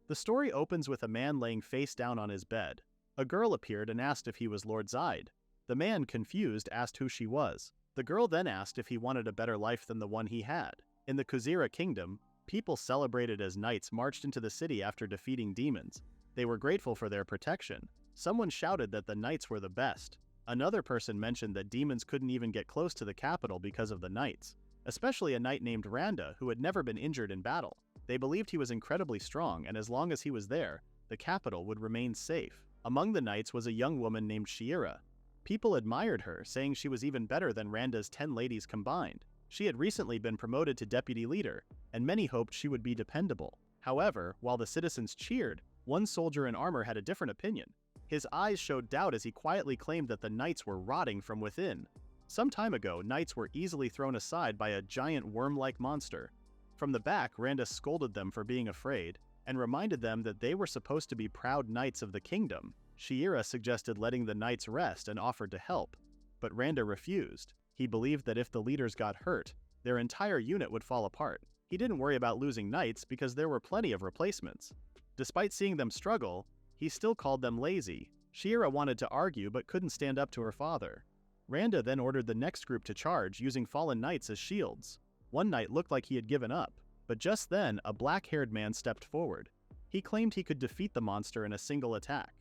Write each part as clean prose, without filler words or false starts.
The story opens with a man laying face down on his bed. A girl appeared and asked if he was Lord Zaid. The man, confused, asked who she was. The girl then asked if he wanted a better life than the one he had. In the Kuzira kingdom, people celebrated as knights marched into the city after defeating demons. They were grateful for their protection. Someone shouted that the knights were the best. Another person mentioned that demons couldn't even get close to the capital because of the knights, especially a knight named Randa who had never been injured in battle. They believed he was incredibly strong, and as long as he was there, the capital would remain safe. Among the knights was a young woman named Shiera. People admired her, saying she was even better than Randa's 10 ladies combined. She had recently been promoted to deputy leader, and many hoped she would be dependable. However, while the citizens cheered, one soldier in armor had a different opinion. His eyes showed doubt as he quietly claimed that the knights were rotting from within. Some time ago, knights were easily thrown aside by a giant worm-like monster. From the back, Randa scolded them for being afraid, and reminded them that they were supposed to be proud knights of the kingdom. Shiera suggested letting the knights rest and offered to help, but Randa refused. He believed that if the leaders got hurt, their entire unit would fall apart. He didn't worry about losing knights because there were plenty of replacements. Despite seeing them struggle, he still called them lazy. Shiera wanted to argue but couldn't stand up to her father. Randa then ordered the next group to charge using fallen knights as shields. One knight looked like he had given up, but just then a black-haired man stepped forward. He claimed he could defeat the monster in a single attack.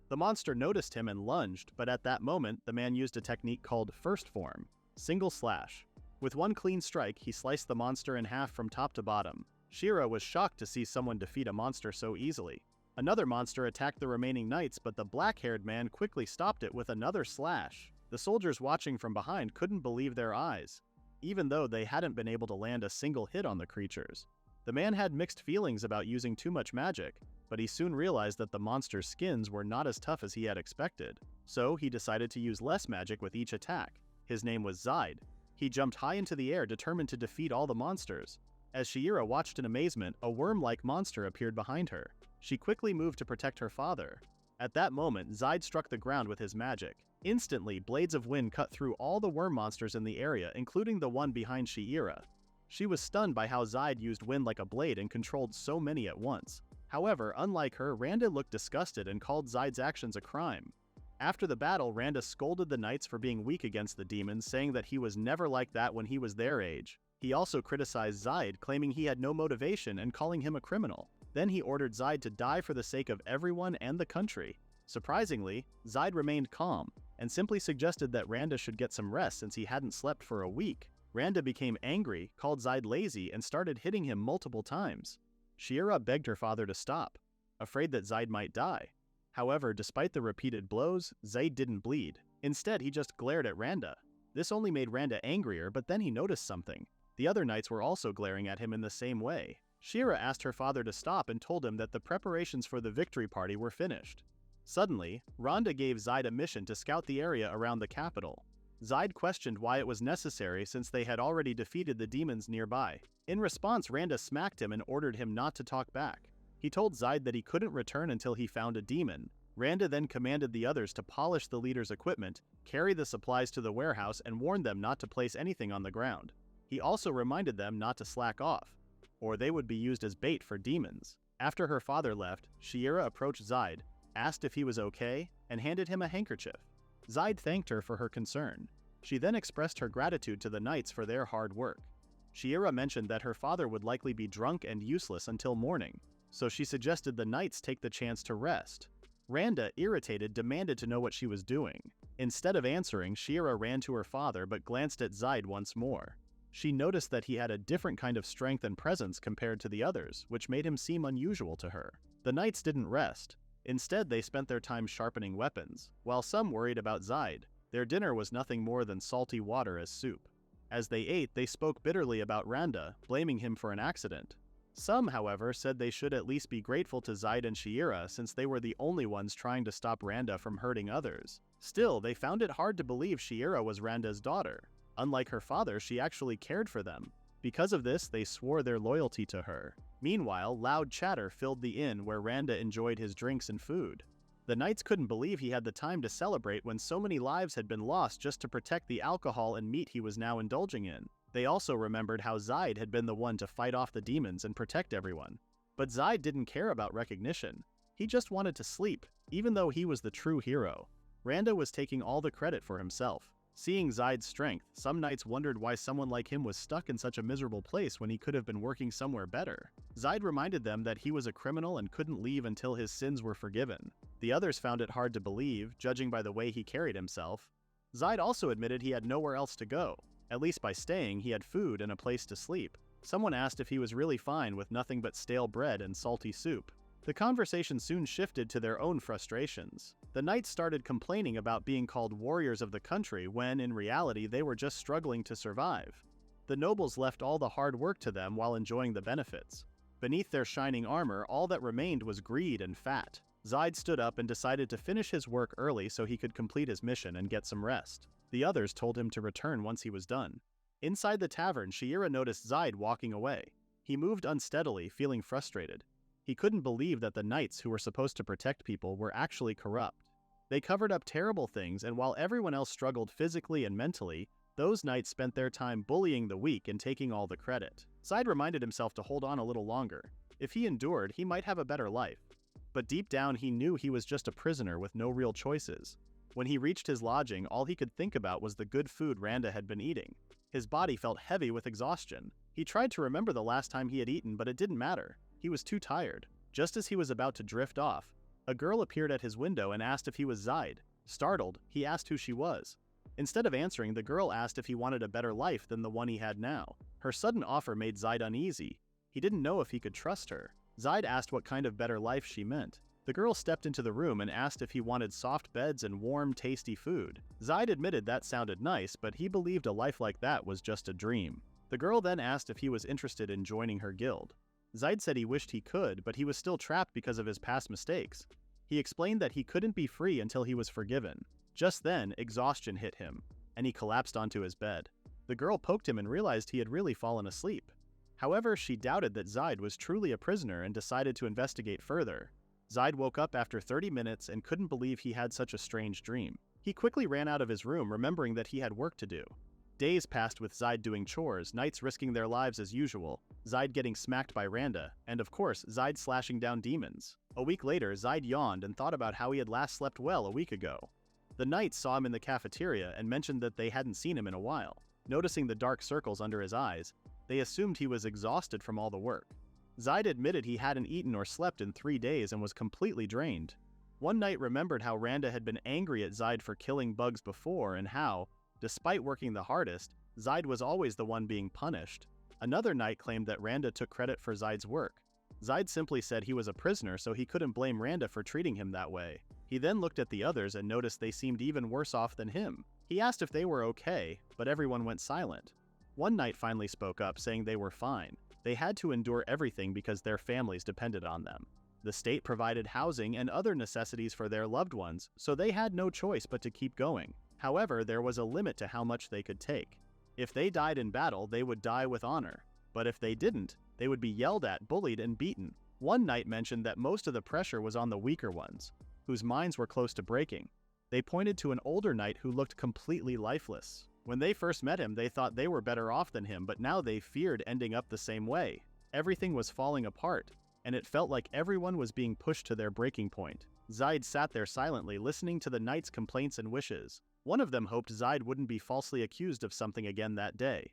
The monster noticed him and lunged, but at that moment the man used a technique called first form, single slash. With one clean strike, he sliced the monster in half from top to bottom. Shiera was shocked to see someone defeat a monster so easily. Another monster attacked the remaining knights, but the black-haired man quickly stopped it with another slash. The soldiers watching from behind couldn't believe their eyes, even though they hadn't been able to land a single hit on the creatures. The man had mixed feelings about using too much magic, but he soon realized that the monster's skins were not as tough as he had expected. So he decided to use less magic with each attack. His name was Zaid. He jumped high into the air, determined to defeat all the monsters. As Shiera watched in amazement, a worm-like monster appeared behind her. She quickly moved to protect her father. At that moment, Zaid struck the ground with his magic. Instantly, blades of wind cut through all the worm monsters in the area, including the one behind Shiera. She was stunned by how Zaid used wind like a blade and controlled so many at once. However, unlike her, Randa looked disgusted and called Zaid's actions a crime. After the battle, Randa scolded the knights for being weak against the demons, saying that he was never like that when he was their age. He also criticized Zaid, claiming he had no motivation and calling him a criminal. Then he ordered Zaid to die for the sake of everyone and the country. Surprisingly, Zaid remained calm, and simply suggested that Randa should get some rest since he hadn't slept for a week. Randa became angry, called Zaid lazy, and started hitting him multiple times. Shiera begged her father to stop, afraid that Zaid might die. However, despite the repeated blows, Zaid didn't bleed. Instead, he just glared at Randa. This only made Randa angrier, but then he noticed something. The other knights were also glaring at him in the same way. Shiera asked her father to stop and told him that the preparations for the victory party were finished. Suddenly, Randa gave Zaid a mission to scout the area around the capital. Zaid questioned why it was necessary since they had already defeated the demons nearby. In response, Randa smacked him and ordered him not to talk back. He told Zaid that he couldn't return until he found a demon. Randa then commanded the others to polish the leader's equipment, carry the supplies to the warehouse, and warned them not to place anything on the ground. He also reminded them not to slack off, or they would be used as bait for demons. After her father left, Shiera approached Zaid, asked if he was okay, and handed him a handkerchief. Zaid thanked her for her concern. She then expressed her gratitude to the knights for their hard work. Shiera mentioned that her father would likely be drunk and useless until morning, so she suggested the knights take the chance to rest. Randa, irritated, demanded to know what she was doing. Instead of answering, Shiera ran to her father but glanced at Zaid once more. She noticed that he had a different kind of strength and presence compared to the others, which made him seem unusual to her. The knights didn't rest. Instead, they spent their time sharpening weapons. While some worried about Zaid, their dinner was nothing more than salty water as soup. As they ate, they spoke bitterly about Randa, blaming him for an accident. Some, however, said they should at least be grateful to Zaid and Shiera since they were the only ones trying to stop Randa from hurting others. Still, they found it hard to believe Shiera was Randa's daughter. Unlike her father, she actually cared for them. Because of this, they swore their loyalty to her. Meanwhile, loud chatter filled the inn where Randa enjoyed his drinks and food. The knights couldn't believe he had the time to celebrate when so many lives had been lost just to protect the alcohol and meat he was now indulging in. They also remembered how Zaid had been the one to fight off the demons and protect everyone. But Zaid didn't care about recognition. He just wanted to sleep, even though he was the true hero. Randa was taking all the credit for himself. Seeing Zaid's strength, some knights wondered why someone like him was stuck in such a miserable place when he could have been working somewhere better. Zaid reminded them that he was a criminal and couldn't leave until his sins were forgiven. The others found it hard to believe, judging by the way he carried himself. Zaid also admitted he had nowhere else to go. At least by staying, he had food and a place to sleep. Someone asked if he was really fine with nothing but stale bread and salty soup. The conversation soon shifted to their own frustrations. The knights started complaining about being called warriors of the country when, in reality, they were just struggling to survive. The nobles left all the hard work to them while enjoying the benefits. Beneath their shining armor, all that remained was greed and fat. Zaid stood up and decided to finish his work early so he could complete his mission and get some rest. The others told him to return once he was done. Inside the tavern, Shiera noticed Zaid walking away. He moved unsteadily, feeling frustrated. He couldn't believe that the knights who were supposed to protect people were actually corrupt. They covered up terrible things, and while everyone else struggled physically and mentally, those knights spent their time bullying the weak and taking all the credit. Zaid reminded himself to hold on a little longer. If he endured, he might have a better life. But deep down he knew he was just a prisoner with no real choices. When he reached his lodging, all he could think about was the good food Randa had been eating. His body felt heavy with exhaustion. He tried to remember the last time he had eaten, but it didn't matter. He was too tired. Just as he was about to drift off, a girl appeared at his window and asked if he was Zaid. Startled, he asked who she was. Instead of answering, the girl asked if he wanted a better life than the one he had now. Her sudden offer made Zaid uneasy. He didn't know if he could trust her. Zaid asked what kind of better life she meant. The girl stepped into the room and asked if he wanted soft beds and warm, tasty food. Zaid admitted that sounded nice, but he believed a life like that was just a dream. The girl then asked if he was interested in joining her guild. Zaid said he wished he could, but he was still trapped because of his past mistakes. He explained that he couldn't be free until he was forgiven. Just then, exhaustion hit him, and he collapsed onto his bed. The girl poked him and realized he had really fallen asleep. However, she doubted that Zaid was truly a prisoner and decided to investigate further. Zaid woke up after 30 minutes and couldn't believe he had such a strange dream. He quickly ran out of his room, remembering that he had work to do. Days passed with Zaid doing chores, knights risking their lives as usual, Zaid getting smacked by Randa, and of course, Zaid slashing down demons. A week later, Zaid yawned and thought about how he had last slept well a week ago. The knights saw him in the cafeteria and mentioned that they hadn't seen him in a while. Noticing the dark circles under his eyes, they assumed he was exhausted from all the work. Zaid admitted he hadn't eaten or slept in 3 days and was completely drained. One knight remembered how Randa had been angry at Zaid for killing bugs before and how, despite working the hardest, Zaid was always the one being punished. Another knight claimed that Randa took credit for Zaid's work. Zaid simply said he was a prisoner, so he couldn't blame Randa for treating him that way. He then looked at the others and noticed they seemed even worse off than him. He asked if they were okay, but everyone went silent. One knight finally spoke up, saying they were fine. They had to endure everything because their families depended on them. The state provided housing and other necessities for their loved ones, so they had no choice but to keep going. However, there was a limit to how much they could take. If they died in battle, they would die with honor. But if they didn't, they would be yelled at, bullied, and beaten. One knight mentioned that most of the pressure was on the weaker ones, whose minds were close to breaking. They pointed to an older knight who looked completely lifeless. When they first met him, they thought they were better off than him, but now they feared ending up the same way. Everything was falling apart, and it felt like everyone was being pushed to their breaking point. Zaid sat there silently, listening to the knights' complaints and wishes. One of them hoped Zaid wouldn't be falsely accused of something again that day.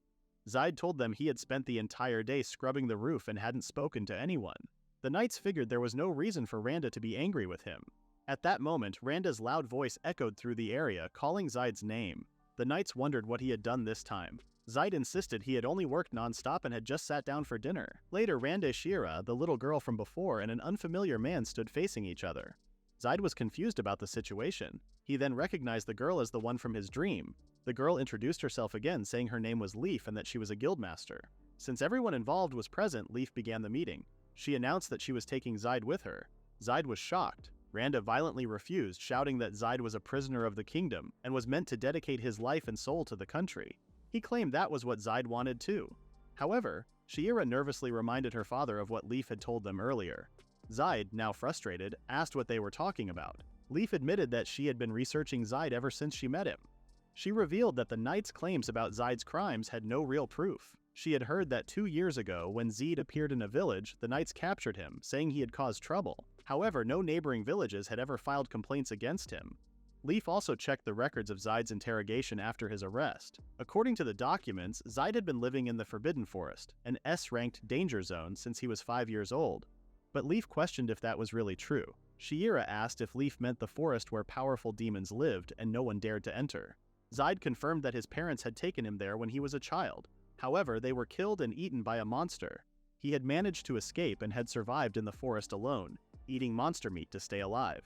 Zaid told them he had spent the entire day scrubbing the roof and hadn't spoken to anyone. The knights figured there was no reason for Randa to be angry with him. At that moment, Randa's loud voice echoed through the area, calling Zaid's name. The knights wondered what he had done this time. Zaid insisted he had only worked non-stop and had just sat down for dinner. Later, Randa Shira, the little girl from before, and an unfamiliar man stood facing each other. Zaid was confused about the situation. He then recognized the girl as the one from his dream. The girl introduced herself again, saying her name was Leaf and that she was a guildmaster. Since everyone involved was present, Leaf began the meeting. She announced that she was taking Zaid with her. Zaid was shocked. Randa violently refused, shouting that Zaid was a prisoner of the kingdom and was meant to dedicate his life and soul to the country. He claimed that was what Zaid wanted too. However, Shiera nervously reminded her father of what Leaf had told them earlier. Zaid, now frustrated, asked what they were talking about. Leaf admitted that she had been researching Zaid ever since she met him. She revealed that the knights' claims about Zaid's crimes had no real proof. She had heard that 2 years ago, when Zeid appeared in a village, the knights captured him, saying he had caused trouble. However, no neighboring villages had ever filed complaints against him. Leif also checked the records of Zeid's interrogation after his arrest. According to the documents, Zeid had been living in the Forbidden Forest, an S-ranked danger zone, since he was 5 years old. But Leif questioned if that was really true. Shiera asked if Leif meant the forest where powerful demons lived and no one dared to enter. Zeid confirmed that his parents had taken him there when he was a child. However, they were killed and eaten by a monster. He had managed to escape and had survived in the forest alone, eating monster meat to stay alive.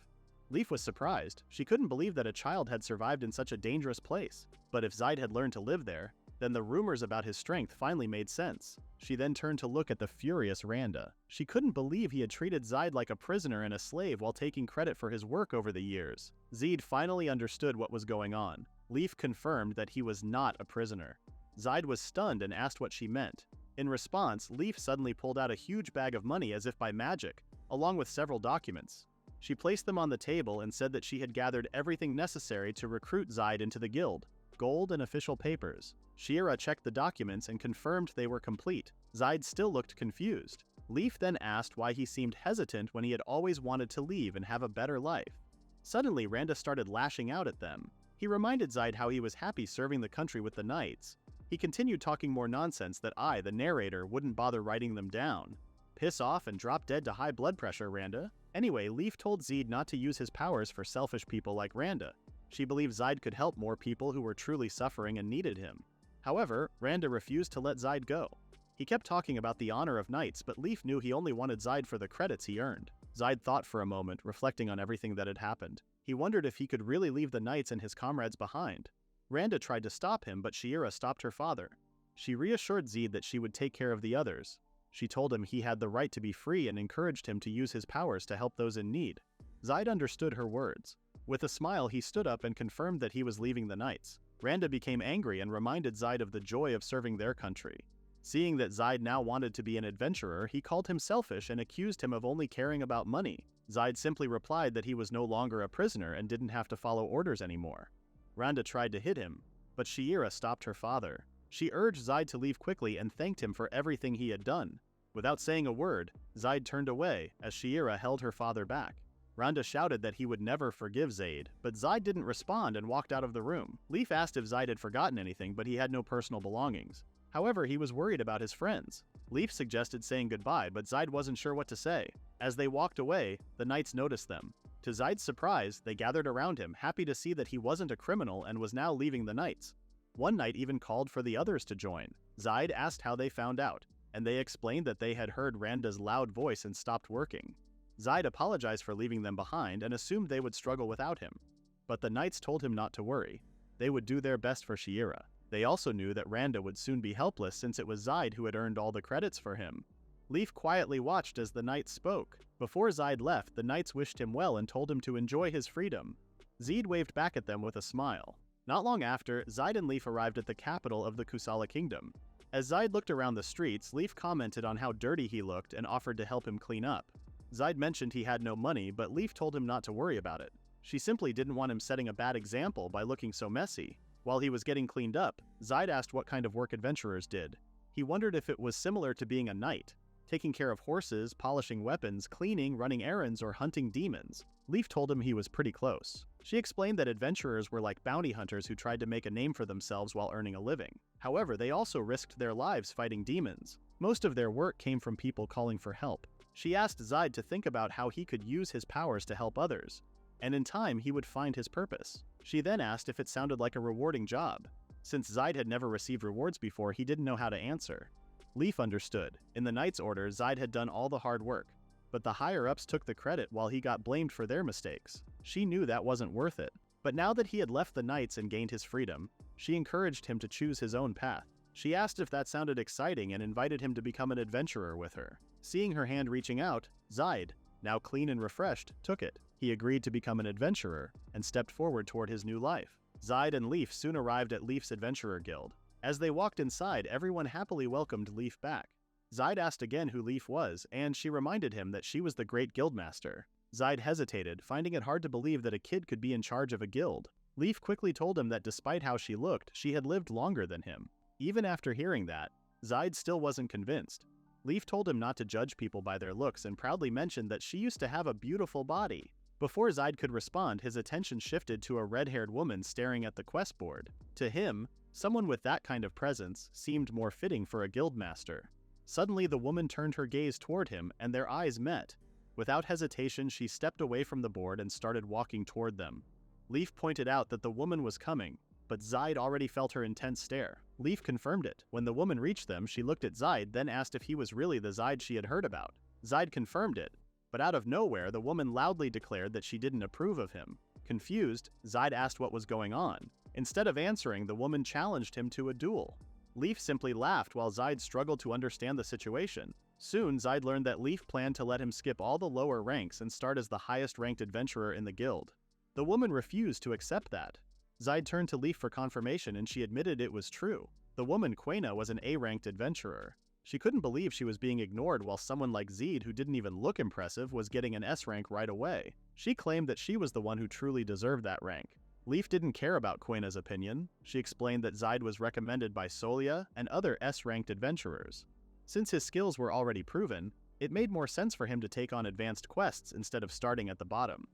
Leif was surprised. She couldn't believe that a child had survived in such a dangerous place. But if Zeid had learned to live there, then the rumors about his strength finally made sense. She then turned to look at the furious Randa. She couldn't believe he had treated Zeid like a prisoner and a slave while taking credit for his work over the years. Zeid finally understood what was going on. Leif confirmed that he was not a prisoner. Zeid was stunned and asked what she meant. In response, Leif suddenly pulled out a huge bag of money as if by magic, along with several documents. She placed them on the table and said that she had gathered everything necessary to recruit Zeid into the guild: gold and official papers. Shiera checked the documents and confirmed they were complete. Zeid still looked confused. Leif then asked why he seemed hesitant when he had always wanted to leave and have a better life. Suddenly, Randa started lashing out at them. He reminded Zeid how he was happy serving the country with the knights. He continued talking more nonsense that I, the narrator, wouldn't bother writing them down. Piss off and drop dead to high blood pressure, Randa. Anyway, Leif told Zeid not to use his powers for selfish people like Randa. She believed Zeid could help more people who were truly suffering and needed him. However, Randa refused to let Zeid go. He kept talking about the honor of knights, but Leif knew he only wanted Zeid for the credits he earned. Zeid thought for a moment, reflecting on everything that had happened. He wondered if he could really leave the knights and his comrades behind. Randa tried to stop him, but Shiera stopped her father. She reassured Zeid that she would take care of the others. She told him he had the right to be free and encouraged him to use his powers to help those in need. Zeid understood her words. With a smile, he stood up and confirmed that he was leaving the knights. Randa became angry and reminded Zeid of the joy of serving their country. Seeing that Zeid now wanted to be an adventurer, he called him selfish and accused him of only caring about money. Zeid simply replied that he was no longer a prisoner and didn't have to follow orders anymore. Randa tried to hit him, but Shiera stopped her father. She urged Zeid to leave quickly and thanked him for everything he had done. Without saying a word, Zeid turned away as Shiera held her father back. Randa shouted that he would never forgive Zeid, but Zeid didn't respond and walked out of the room. Leif asked if Zeid had forgotten anything, but he had no personal belongings. However, he was worried about his friends. Leif suggested saying goodbye, but Zeid wasn't sure what to say. As they walked away, the knights noticed them. To Zeid's surprise, they gathered around him, happy to see that he wasn't a criminal and was now leaving the knights. One knight even called for the others to join. Zeid asked how they found out, and they explained that they had heard Randa's loud voice and stopped working. Zeid apologized for leaving them behind and assumed they would struggle without him. But the knights told him not to worry. They would do their best for Shiera. They also knew that Randa would soon be helpless since it was Zeid who had earned all the credits for him. Leif quietly watched as the knights spoke. Before Zeid left, the knights wished him well and told him to enjoy his freedom. Zeid waved back at them with a smile. Not long after, Zeid and Leif arrived at the capital of the Kusala Kingdom. As Zeid looked around the streets, Leif commented on how dirty he looked and offered to help him clean up. Zeid mentioned he had no money, but Leif told him not to worry about it. She simply didn't want him setting a bad example by looking so messy. While he was getting cleaned up, Zeid asked what kind of work adventurers did. He wondered if it was similar to being a knight, taking care of horses, polishing weapons, cleaning, running errands, or hunting demons. Leif told him he was pretty close. She explained that adventurers were like bounty hunters who tried to make a name for themselves while earning a living. However, they also risked their lives fighting demons. Most of their work came from people calling for help. She asked Zeid to think about how he could use his powers to help others, and in time he would find his purpose. She then asked if it sounded like a rewarding job. Since Zeid had never received rewards before, he didn't know how to answer. Leif understood. In the Knight's Order, Zeid had done all the hard work, but the higher-ups took the credit while he got blamed for their mistakes. She knew that wasn't worth it. But now that he had left the Knights and gained his freedom, she encouraged him to choose his own path. She asked if that sounded exciting and invited him to become an adventurer with her. Seeing her hand reaching out, Zeid, now clean and refreshed, took it. He agreed to become an adventurer and stepped forward toward his new life. Zeid and Leif soon arrived at Leif's Adventurer Guild. As they walked inside, everyone happily welcomed Leif back. Zeid asked again who Leif was, and she reminded him that she was the great guildmaster. Zeid hesitated, finding it hard to believe that a kid could be in charge of a guild. Leif quickly told him that despite how she looked, she had lived longer than him. Even after hearing that, Zaid still wasn't convinced. Leaf told him not to judge people by their looks and proudly mentioned that she used to have a beautiful body. Before Zaid could respond, his attention shifted to a red-haired woman staring at the quest board. To him, someone with that kind of presence seemed more fitting for a guildmaster. Suddenly, the woman turned her gaze toward him and their eyes met. Without hesitation, she stepped away from the board and started walking toward them. Leaf pointed out that the woman was coming, but Zaid already felt her intense stare. Leaf confirmed it. When the woman reached them, she looked at Zaid, then asked if he was really the Zaid she had heard about. Zaid confirmed it, but out of nowhere, the woman loudly declared that she didn't approve of him. Confused, Zaid asked what was going on. Instead of answering, the woman challenged him to a duel. Leaf simply laughed while Zaid struggled to understand the situation. Soon, Zaid learned that Leaf planned to let him skip all the lower ranks and start as the highest-ranked adventurer in the guild. The woman refused to accept that. Zaid turned to Leaf for confirmation and she admitted it was true. The woman, Quena, was an A-ranked adventurer. She couldn't believe she was being ignored while someone like Zaid, who didn't even look impressive, was getting an S rank right away. She claimed that she was the one who truly deserved that rank. Leaf didn't care about Quena's opinion. She explained that Zaid was recommended by Solia and other S-ranked adventurers. Since his skills were already proven, it made more sense for him to take on advanced quests instead of starting at the bottom.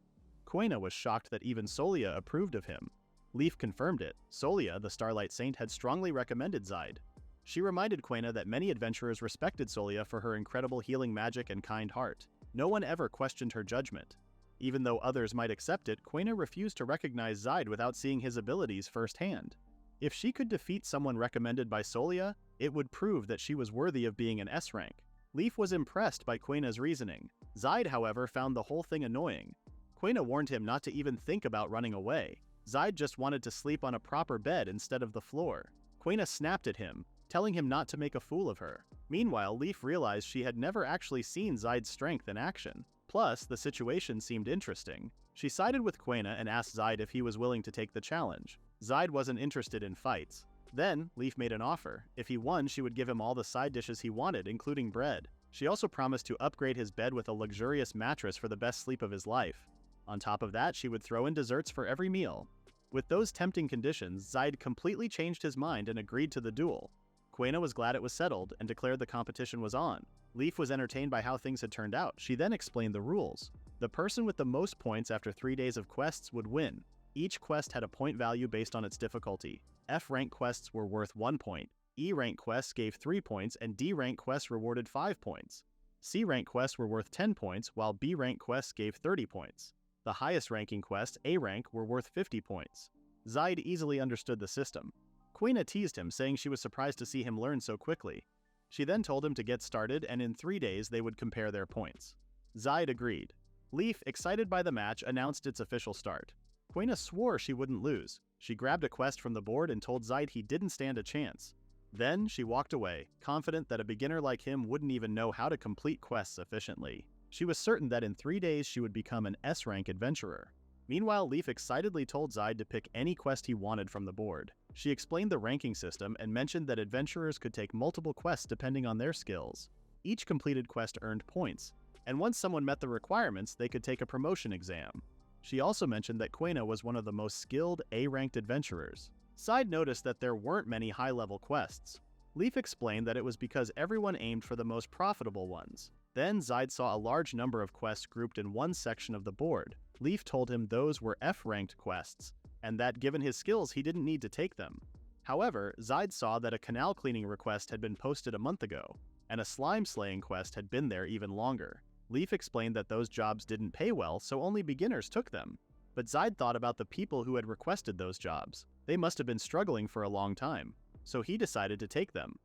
Quena was shocked that even Solia approved of him. Leaf confirmed it. Solia, the Starlight Saint, had strongly recommended Zaid. She reminded Quena that many adventurers respected Solia for her incredible healing magic and kind heart. No one ever questioned her judgment. Even though others might accept it, Quena refused to recognize Zaid without seeing his abilities firsthand. If she could defeat someone recommended by Solia, it would prove that she was worthy of being an S rank. Leaf was impressed by Quena's reasoning. Zaid, however, found the whole thing annoying. Quena warned him not to even think about running away. Zaid just wanted to sleep on a proper bed instead of the floor. Quena snapped at him, telling him not to make a fool of her. Meanwhile, Leaf realized she had never actually seen Zaid's strength in action. Plus, the situation seemed interesting. She sided with Quena and asked Zaid if he was willing to take the challenge. Zaid wasn't interested in fights. Then, Leaf made an offer. If he won, she would give him all the side dishes he wanted, including bread. She also promised to upgrade his bed with a luxurious mattress for the best sleep of his life. On top of that, she would throw in desserts for every meal. With those tempting conditions, Zaid completely changed his mind and agreed to the duel. Quena was glad it was settled and declared the competition was on. Leaf was entertained by how things had turned out. She then explained the rules. The person with the most points after 3 days of quests would win. Each quest had a point value based on its difficulty. F-rank quests were worth 1 point. E-rank quests gave 3 points and D-rank quests rewarded 5 points. C-rank quests were worth 10 points while B-rank quests gave 30 points. The highest ranking quests, A-rank, were worth 50 points. Zaid easily understood the system. Quena teased him, saying she was surprised to see him learn so quickly. She then told him to get started and in 3 days they would compare their points. Zaid agreed. Leaf, excited by the match, announced its official start. Quena swore she wouldn't lose. She grabbed a quest from the board and told Zaid he didn't stand a chance. Then she walked away, confident that a beginner like him wouldn't even know how to complete quests efficiently. She was certain that in 3 days she would become an S-rank adventurer. Meanwhile, Leaf excitedly told Zaid to pick any quest he wanted from the board. She explained the ranking system and mentioned that adventurers could take multiple quests depending on their skills. Each completed quest earned points, and once someone met the requirements, they could take a promotion exam. She also mentioned that Quena was one of the most skilled A-ranked adventurers. Zaid noticed that there weren't many high-level quests. Leaf explained that it was because everyone aimed for the most profitable ones. Then Zaid saw a large number of quests grouped in one section of the board. Leaf told him those were F-ranked quests, and that given his skills he didn't need to take them. However, Zaid saw that a canal cleaning request had been posted a month ago, and a slime slaying quest had been there even longer. Leaf explained that those jobs didn't pay well, so only beginners took them. But Zaid thought about the people who had requested those jobs. They must have been struggling for a long time, so he decided to take them.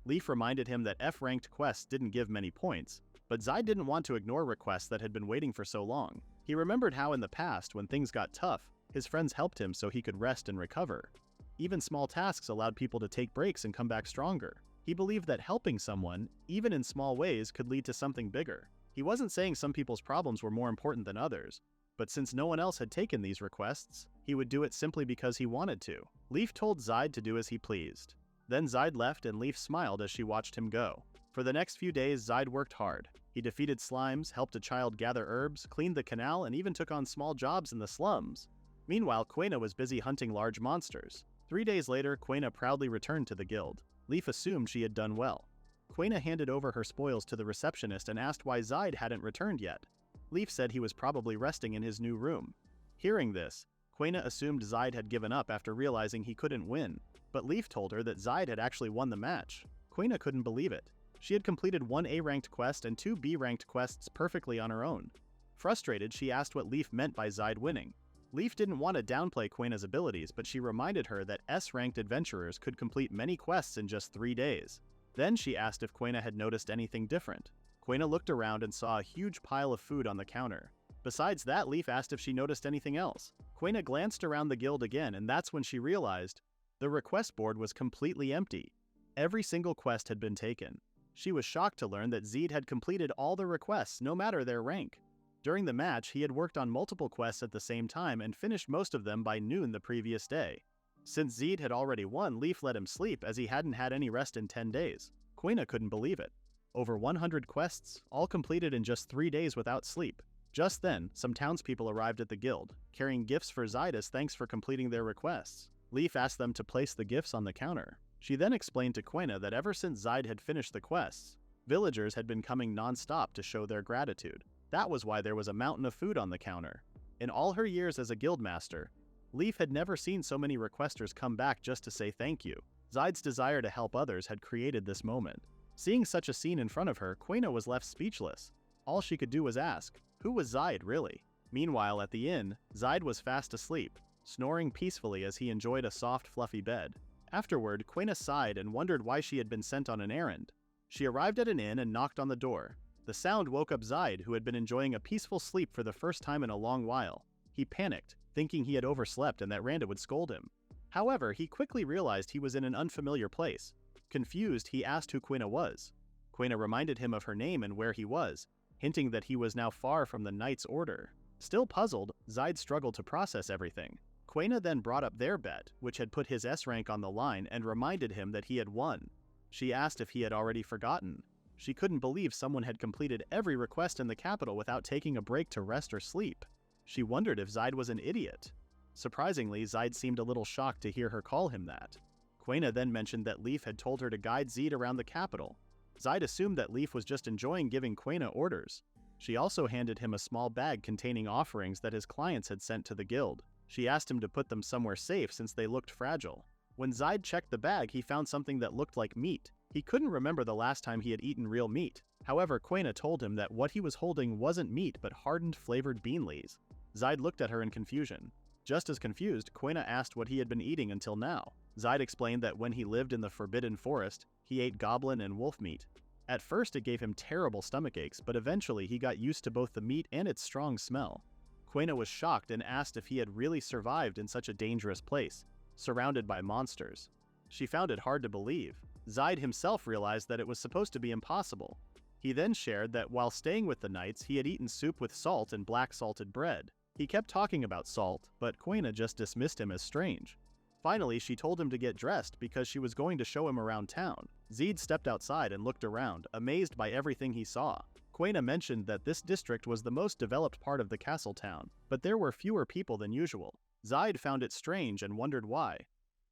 Leaf reminded him that F-ranked quests didn't give many points, but Zaid didn't want to ignore requests that had been waiting for so long. He remembered how in the past, when things got tough, his friends helped him so he could rest and recover. Even small tasks allowed people to take breaks and come back stronger. He believed that helping someone, even in small ways, could lead to something bigger. He wasn't saying some people's problems were more important than others, but since no one else had taken these requests, he would do it simply because he wanted to. Leaf told Zaid to do as he pleased. Then Zaid left and Leaf smiled as she watched him go. For the next few days, Zaid worked hard. He defeated slimes, helped a child gather herbs, cleaned the canal, and even took on small jobs in the slums. Meanwhile, Quena was busy hunting large monsters. 3 days later, Quena proudly returned to the guild. Leif assumed she had done well. Quena handed over her spoils to the receptionist and asked why Zide hadn't returned yet. Leif said he was probably resting in his new room. Hearing this, Quena assumed Zide had given up after realizing he couldn't win, but Leif told her that Zide had actually won the match. Quena couldn't believe it. She had completed one A-ranked quest and two B-ranked quests perfectly on her own. Frustrated, she asked what Leif meant by Zide winning. Leif didn't want to downplay Quena's abilities, but she reminded her that S-ranked adventurers could complete many quests in just 3 days. Then she asked if Quena had noticed anything different. Quena looked around and saw a huge pile of food on the counter. Besides that, Leif asked if she noticed anything else. Quena glanced around the guild again, and that's when she realized the request board was completely empty. Every single quest had been taken. She was shocked to learn that Zide had completed all the requests, no matter their rank. During the match, he had worked on multiple quests at the same time and finished most of them by noon the previous day. Since Zide had already won, Leif let him sleep as he hadn't had any rest in 10 days. Quena couldn't believe it. Over 100 quests, all completed in just 3 days without sleep. Just then, some townspeople arrived at the guild, carrying gifts for Zide as thanks for completing their requests. Leif asked them to place the gifts on the counter. She then explained to Quena that ever since Zide had finished the quests, villagers had been coming non-stop to show their gratitude. That was why there was a mountain of food on the counter. In all her years as a guildmaster, Leif had never seen so many requesters come back just to say thank you. Zide's desire to help others had created this moment. Seeing such a scene in front of her, Quena was left speechless. All she could do was ask, who was Zide really? Meanwhile, at the inn, Zide was fast asleep, snoring peacefully as he enjoyed a soft, fluffy bed. Afterward, Quena sighed and wondered why she had been sent on an errand. She arrived at an inn and knocked on the door. The sound woke up Zide, who had been enjoying a peaceful sleep for the first time in a long while. He panicked, thinking he had overslept and that Randa would scold him. However, he quickly realized he was in an unfamiliar place. Confused, he asked who Quena was. Quena reminded him of her name and where he was, hinting that he was now far from the knight's order. Still puzzled, Zide struggled to process everything. Quena then brought up their bet, which had put his S rank on the line, and reminded him that he had won. She asked if he had already forgotten. She couldn't believe someone had completed every request in the capital without taking a break to rest or sleep. She wondered if Zide was an idiot. Surprisingly, Zide seemed a little shocked to hear her call him that. Quena then mentioned that Leif had told her to guide Zide around the capital. Zide assumed that Leif was just enjoying giving Quena orders. She also handed him a small bag containing offerings that his clients had sent to the guild. She asked him to put them somewhere safe since they looked fragile. When Zide checked the bag, he found something that looked like meat. He couldn't remember the last time he had eaten real meat. However, Quena told him that what he was holding wasn't meat but hardened flavored bean leaves. Zide looked at her in confusion. Just as confused, Quena asked what he had been eating until now. Zide explained that when he lived in the Forbidden Forest, he ate goblin and wolf meat. At first it gave him terrible stomach aches, but eventually he got used to both the meat and its strong smell. Quena was shocked and asked if he had really survived in such a dangerous place, surrounded by monsters. She found it hard to believe. Zide himself realized that it was supposed to be impossible. He then shared that while staying with the knights, he had eaten soup with salt and black salted bread. He kept talking about salt, but Quena just dismissed him as strange. Finally, she told him to get dressed because she was going to show him around town. Zide stepped outside and looked around, amazed by everything he saw. Quena mentioned that this district was the most developed part of the castle town, but there were fewer people than usual. Zide found it strange and wondered why.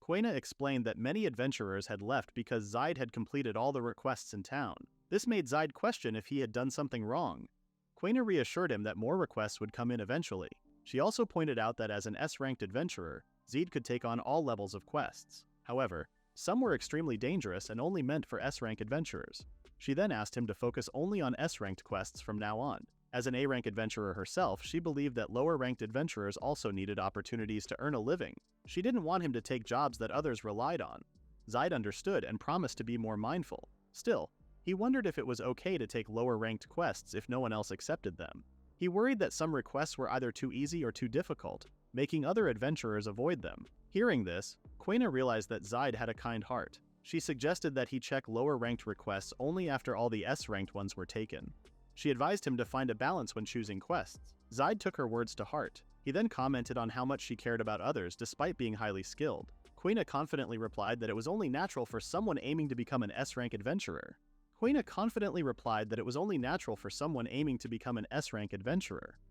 Quena explained that many adventurers had left because Zide had completed all the requests in town. This made Zide question if he had done something wrong. Quena reassured him that more requests would come in eventually. She also pointed out that as an S-ranked adventurer, Zide could take on all levels of quests. However, some were extremely dangerous and only meant for S-rank adventurers. She then asked him to focus only on S-ranked quests from now on. As an A-rank adventurer herself, she believed that lower-ranked adventurers also needed opportunities to earn a living. She didn't want him to take jobs that others relied on. Zide understood and promised to be more mindful. Still, he wondered if it was okay to take lower-ranked quests if no one else accepted them. He worried that some requests were either too easy or too difficult, making other adventurers avoid them. Hearing this, Quena realized that Zide had a kind heart. She suggested that he check lower-ranked requests only after all the S-ranked ones were taken. She advised him to find a balance when choosing quests. Zide took her words to heart. He then commented on how much she cared about others despite being highly skilled. Quena confidently replied that it was only natural for someone aiming to become an S-rank adventurer.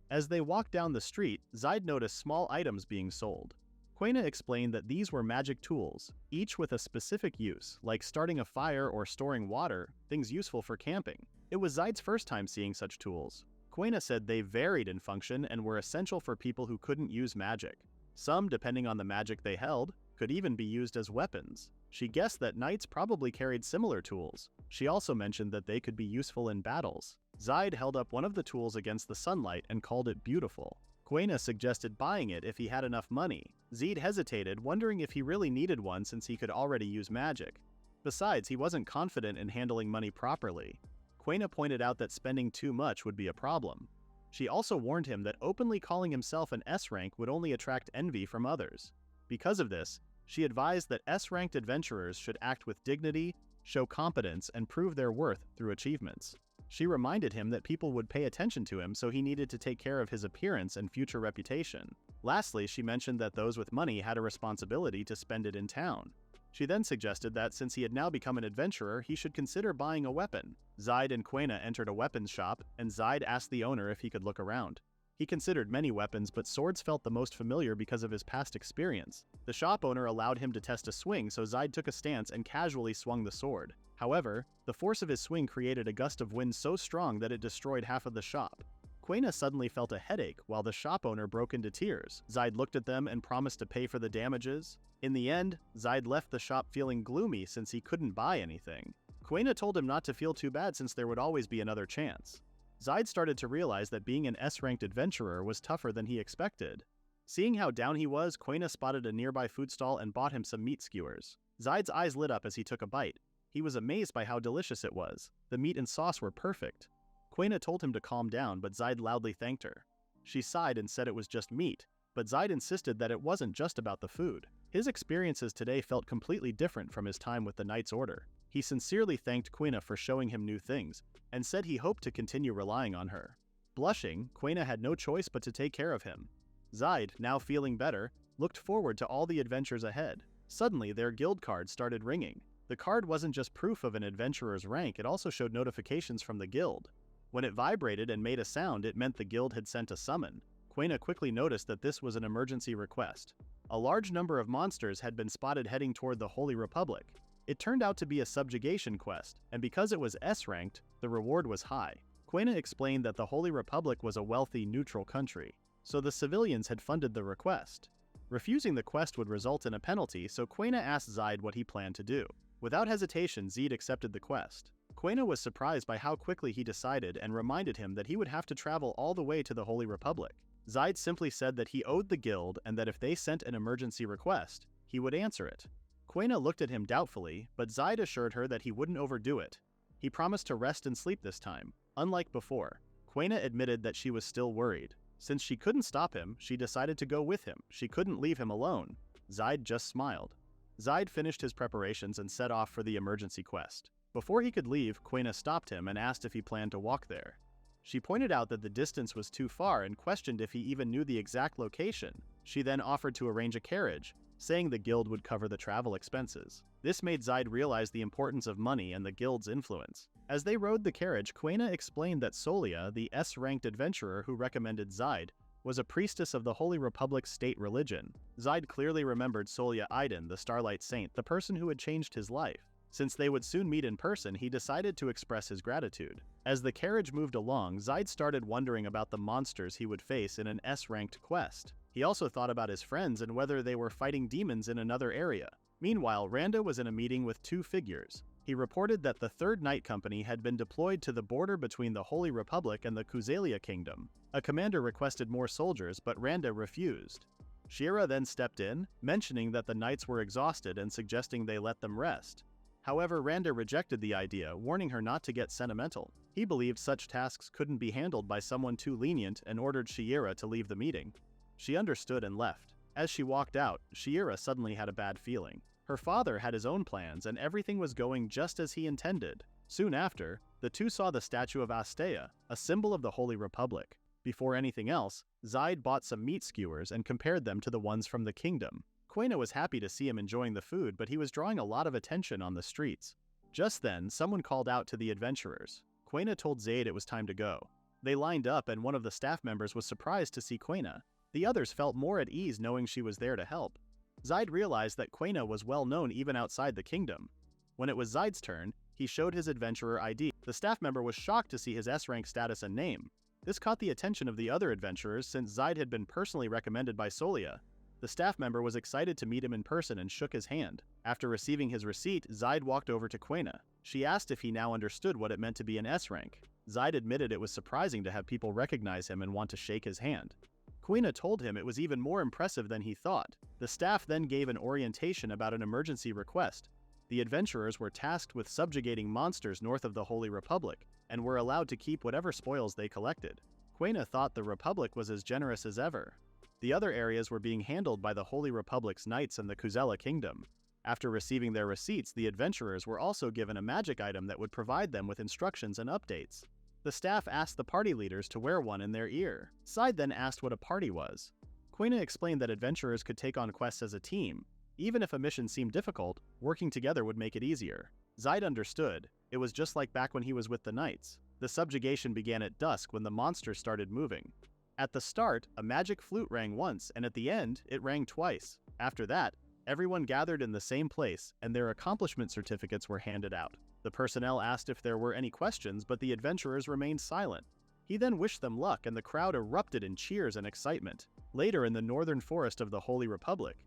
As they walked down the street, Zide noticed small items being sold. Quena explained that these were magic tools, each with a specific use, like starting a fire or storing water, things useful for camping. It was Zaid's first time seeing such tools. Quena said they varied in function and were essential for people who couldn't use magic. Some, depending on the magic they held, could even be used as weapons. She guessed that knights probably carried similar tools. She also mentioned that they could be useful in battles. Zaid held up one of the tools against the sunlight and called it beautiful. Quena suggested buying it if he had enough money. Zaid hesitated, wondering if he really needed one since he could already use magic. Besides, he wasn't confident in handling money properly. Quena pointed out that spending too much would be a problem. She also warned him that openly calling himself an S rank would only attract envy from others. Because of this, she advised that S-ranked adventurers should act with dignity, show competence, and prove their worth through achievements. She reminded him that people would pay attention to him, so he needed to take care of his appearance and future reputation. Lastly, she mentioned that those with money had a responsibility to spend it in town. She then suggested that since he had now become an adventurer, he should consider buying a weapon. Zaid and Quena entered a weapons shop, and Zaid asked the owner if he could look around. He considered many weapons, but swords felt the most familiar because of his past experience. The shop owner allowed him to test a swing, so Zaid took a stance and casually swung the sword. However, the force of his swing created a gust of wind so strong that it destroyed half of the shop. Quena suddenly felt a headache, while the shop owner broke into tears. Zaid looked at them and promised to pay for the damages. In the end, Zaid left the shop feeling gloomy since he couldn't buy anything. Quena told him not to feel too bad since there would always be another chance. Zaid started to realize that being an S-ranked adventurer was tougher than he expected. Seeing how down he was, Quena spotted a nearby food stall and bought him some meat skewers. Zaid's eyes lit up as he took a bite. He was amazed by how delicious it was. The meat and sauce were perfect. Quena told him to calm down, but Zaid loudly thanked her. She sighed and said it was just meat, but Zaid insisted that it wasn't just about the food. His experiences today felt completely different from his time with the Knight's Order. He sincerely thanked Quena for showing him new things, and said he hoped to continue relying on her. Blushing, Quena had no choice but to take care of him. Zaid, now feeling better, looked forward to all the adventures ahead. Suddenly, their guild card started ringing. The card wasn't just proof of an adventurer's rank, it also showed notifications from the guild. When it vibrated and made a sound, it meant the guild had sent a summon. Quena quickly noticed that this was an emergency request. A large number of monsters had been spotted heading toward the Holy Republic. It turned out to be a subjugation quest, and because it was S-ranked, the reward was high. Quena explained that the Holy Republic was a wealthy, neutral country, so the civilians had funded the request. Refusing the quest would result in a penalty, so Quena asked Zaid what he planned to do. Without hesitation, Zaid accepted the quest. Quena was surprised by how quickly he decided and reminded him that he would have to travel all the way to the Holy Republic. Zaid simply said that he owed the guild and that if they sent an emergency request, he would answer it. Quena looked at him doubtfully, but Zaid assured her that he wouldn't overdo it. He promised to rest and sleep this time. Unlike before, Quena admitted that she was still worried. Since she couldn't stop him, she decided to go with him. She couldn't leave him alone. Zaid just smiled. Zaid finished his preparations and set off for the emergency quest. Before he could leave, Quena stopped him and asked if he planned to walk there. She pointed out that the distance was too far and questioned if he even knew the exact location. She then offered to arrange a carriage, saying the guild would cover the travel expenses. This made Zaid realize the importance of money and the guild's influence. As they rode the carriage, Quena explained that Solia, the S-ranked adventurer who recommended Zaid, was a priestess of the Holy Republic's state religion. Zaid clearly remembered Solia Aiden, the Starlight Saint, the person who had changed his life. Since they would soon meet in person, he decided to express his gratitude. As the carriage moved along, Zaid started wondering about the monsters he would face in an S-ranked quest. He also thought about his friends and whether they were fighting demons in another area. Meanwhile, Randa was in a meeting with two figures. He reported that the Third Night Company had been deployed to the border between the Holy Republic and the Kuzalia Kingdom. A commander requested more soldiers, but Randa refused. Shira then stepped in, mentioning that the knights were exhausted and suggesting they let them rest. However, Randa rejected the idea, warning her not to get sentimental. He believed such tasks couldn't be handled by someone too lenient and ordered Shira to leave the meeting. She understood and left. As she walked out, Shira suddenly had a bad feeling. Her father had his own plans and everything was going just as he intended. Soon after, the two saw the statue of Astea, a symbol of the Holy Republic. Before anything else, Zaid bought some meat skewers and compared them to the ones from the kingdom. Quena was happy to see him enjoying the food, but he was drawing a lot of attention on the streets. Just then, someone called out to the adventurers. Quena told Zaid it was time to go. They lined up and one of the staff members was surprised to see Quena. The others felt more at ease knowing she was there to help. Zaid realized that Quena was well known even outside the kingdom. When it was Zaid's turn, he showed his adventurer ID. The staff member was shocked to see his S-rank status and name. This caught the attention of the other adventurers since Zaid had been personally recommended by Solia. The staff member was excited to meet him in person and shook his hand. After receiving his receipt, Zaid walked over to Quena. She asked if he now understood what it meant to be an S-rank. Zaid admitted it was surprising to have people recognize him and want to shake his hand. Quena told him it was even more impressive than he thought. The staff then gave an orientation about an emergency request. The adventurers were tasked with subjugating monsters north of the Holy Republic, and were allowed to keep whatever spoils they collected. Quena thought the Republic was as generous as ever. The other areas were being handled by the Holy Republic's knights and the Kuzela Kingdom. After receiving their receipts, the adventurers were also given a magic item that would provide them with instructions and updates. The staff asked the party leaders to wear one in their ear. Zaid then asked what a party was. Quena explained that adventurers could take on quests as a team. Even if a mission seemed difficult, working together would make it easier. Zaid understood. It was just like back when he was with the knights. The subjugation began at dusk when the monsters started moving. At the start, a magic flute rang once, and at the end, it rang twice. After that, everyone gathered in the same place, and their accomplishment certificates were handed out. The personnel asked if there were any questions, but the adventurers remained silent. He then wished them luck, and the crowd erupted in cheers and excitement. Later, in the northern forest of the Holy Republic,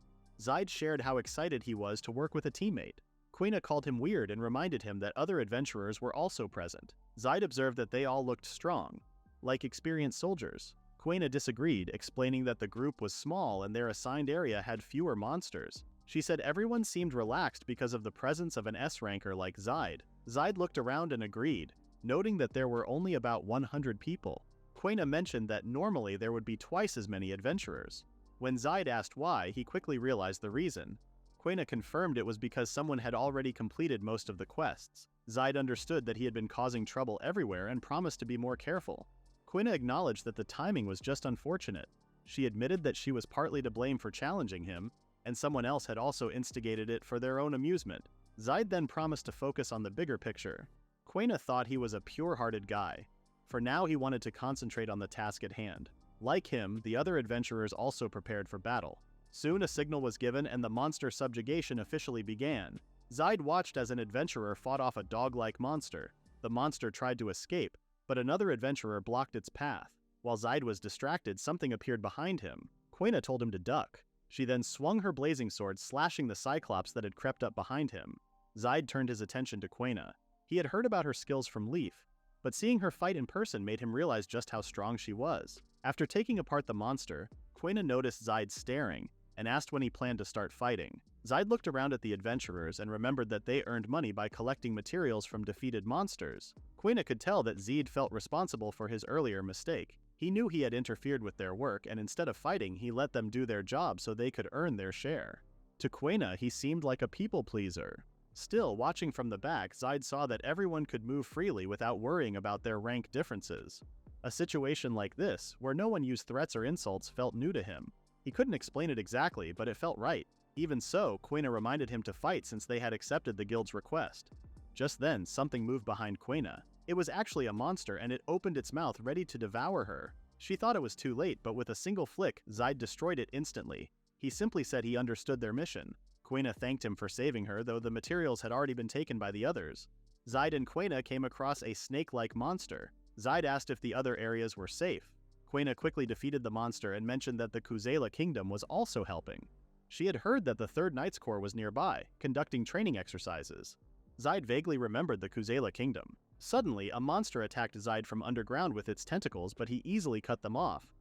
Zaid shared how excited he was to work with a teammate. Quena called him weird and reminded him that other adventurers were also present. Zaid observed that they all looked strong, like experienced soldiers. Quena disagreed, explaining that the group was small and their assigned area had fewer monsters. She said everyone seemed relaxed because of the presence of an S-ranker like Zaid. Zaid looked around and agreed, noting that there were only about 100 people. Quena mentioned that normally there would be twice as many adventurers. When Zaid asked why, he quickly realized the reason. Quena confirmed it was because someone had already completed most of the quests. Zaid understood that he had been causing trouble everywhere and promised to be more careful. Quena acknowledged that the timing was just unfortunate. She admitted that she was partly to blame for challenging him, and someone else had also instigated it for their own amusement. Zaid then promised to focus on the bigger picture. Quena thought he was a pure-hearted guy. For now, he wanted to concentrate on the task at hand. Like him, the other adventurers also prepared for battle. Soon a signal was given and the monster subjugation officially began. Zaid watched as an adventurer fought off a dog-like monster. The monster tried to escape, but another adventurer blocked its path. While Zaid was distracted, something appeared behind him. Quena told him to duck. She then swung her blazing sword, slashing the Cyclops that had crept up behind him. Zaid turned his attention to Quena. He had heard about her skills from Leaf, but seeing her fight in person made him realize just how strong she was. After taking apart the monster, Quena noticed Zaid staring and asked when he planned to start fighting. Zaid looked around at the adventurers and remembered that they earned money by collecting materials from defeated monsters. Quena could tell that Zaid felt responsible for his earlier mistake. He knew he had interfered with their work, and instead of fighting, he let them do their job so they could earn their share. To Quena, he seemed like a people-pleaser. Still, watching from the back, Zaid saw that everyone could move freely without worrying about their rank differences. A situation like this, where no one used threats or insults, felt new to him. He couldn't explain it exactly, but it felt right. Even so, Quena reminded him to fight since they had accepted the guild's request. Just then, something moved behind Quena. It was actually a monster, and it opened its mouth ready to devour her. She thought it was too late, but with a single flick, Zaid destroyed it instantly. He simply said he understood their mission. Quena thanked him for saving her, though the materials had already been taken by the others. Zaid and Quena came across a snake-like monster. Zaid asked if the other areas were safe. Quena quickly defeated the monster and mentioned that the Kuzela Kingdom was also helping. She had heard that the 3rd Knights Corps was nearby, conducting training exercises. Zaid vaguely remembered the Kuzela Kingdom. Suddenly, a monster attacked Zaid from underground with its tentacles, but he easily cut them off.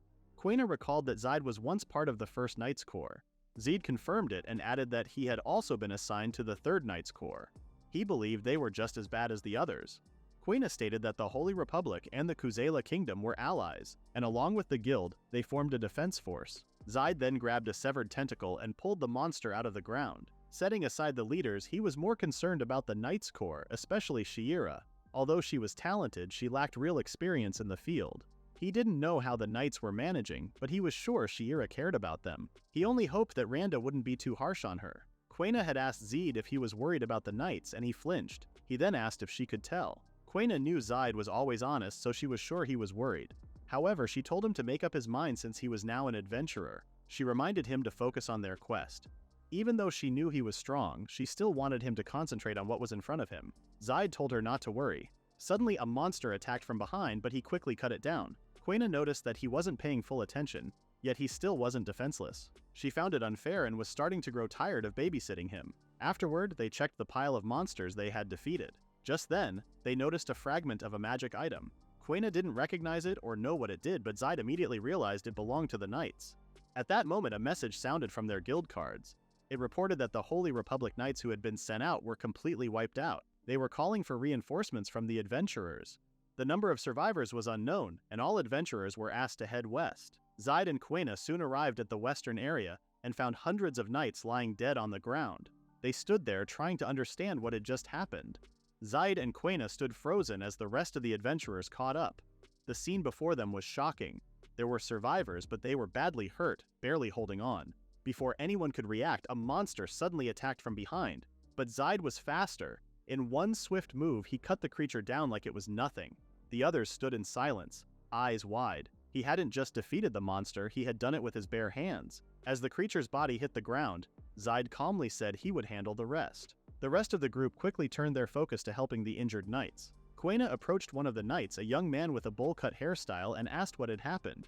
Quena recalled that Zaid was once part of the 1st Knights Corps. Zaid confirmed it and added that he had also been assigned to the 3rd Knights Corps. He believed they were just as bad as the others. Quena stated that the Holy Republic and the Kuzela Kingdom were allies, and along with the guild, they formed a defense force. Zaid then grabbed a severed tentacle and pulled the monster out of the ground. Setting aside the leaders, he was more concerned about the Knights Corps, especially Shiera. Although she was talented, she lacked real experience in the field. He didn't know how the Knights were managing, but he was sure Shiera cared about them. He only hoped that Randa wouldn't be too harsh on her. Quena had asked Zaid if he was worried about the Knights, and he flinched. He then asked if she could tell. Quena knew Zaid was always honest, so she was sure he was worried. However, she told him to make up his mind since he was now an adventurer. She reminded him to focus on their quest. Even though she knew he was strong, she still wanted him to concentrate on what was in front of him. Zaid told her not to worry. Suddenly, a monster attacked from behind, but he quickly cut it down. Quena noticed that he wasn't paying full attention, yet he still wasn't defenseless. She found it unfair and was starting to grow tired of babysitting him. Afterward, they checked the pile of monsters they had defeated. Just then, they noticed a fragment of a magic item. Quena didn't recognize it or know what it did, but Zaid immediately realized it belonged to the knights. At that moment, a message sounded from their guild cards. It reported that the Holy Republic knights who had been sent out were completely wiped out. They were calling for reinforcements from the adventurers. The number of survivors was unknown, and all adventurers were asked to head west. Zaid and Quena soon arrived at the western area and found hundreds of knights lying dead on the ground. They stood there trying to understand what had just happened. Zaid and Quena stood frozen as the rest of the adventurers caught up. The scene before them was shocking. There were survivors, but they were badly hurt, barely holding on. Before anyone could react, a monster suddenly attacked from behind. But Zaid was faster. In one swift move, he cut the creature down like it was nothing. The others stood in silence, eyes wide. He hadn't just defeated the monster, he had done it with his bare hands. As the creature's body hit the ground, Zaid calmly said he would handle the rest. The rest of the group quickly turned their focus to helping the injured knights. Quena approached one of the knights, a young man with a bowl-cut hairstyle, and asked what had happened.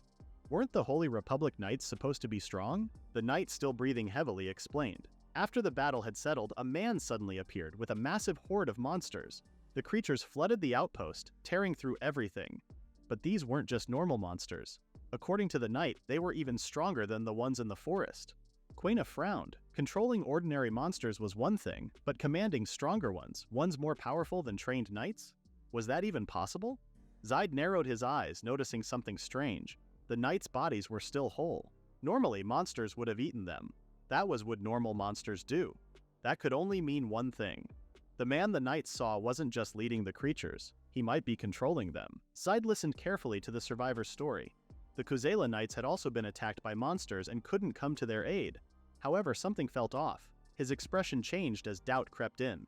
Weren't the Holy Republic knights supposed to be strong? The knight, still breathing heavily, explained. After the battle had settled, a man suddenly appeared with a massive horde of monsters. The creatures flooded the outpost, tearing through everything. But these weren't just normal monsters. According to the knight, they were even stronger than the ones in the forest. Quena frowned. Controlling ordinary monsters was one thing, but commanding stronger ones more powerful than trained knights? Was that even possible? Zaid narrowed his eyes, noticing something strange. The knights' bodies were still whole. Normally, monsters would have eaten them. That was what normal monsters do. That could only mean one thing. The man the knights saw wasn't just leading the creatures. He might be controlling them. Zaid listened carefully to the survivor's story. The Kuzela knights had also been attacked by monsters and couldn't come to their aid. However, something felt off. His expression changed as doubt crept in.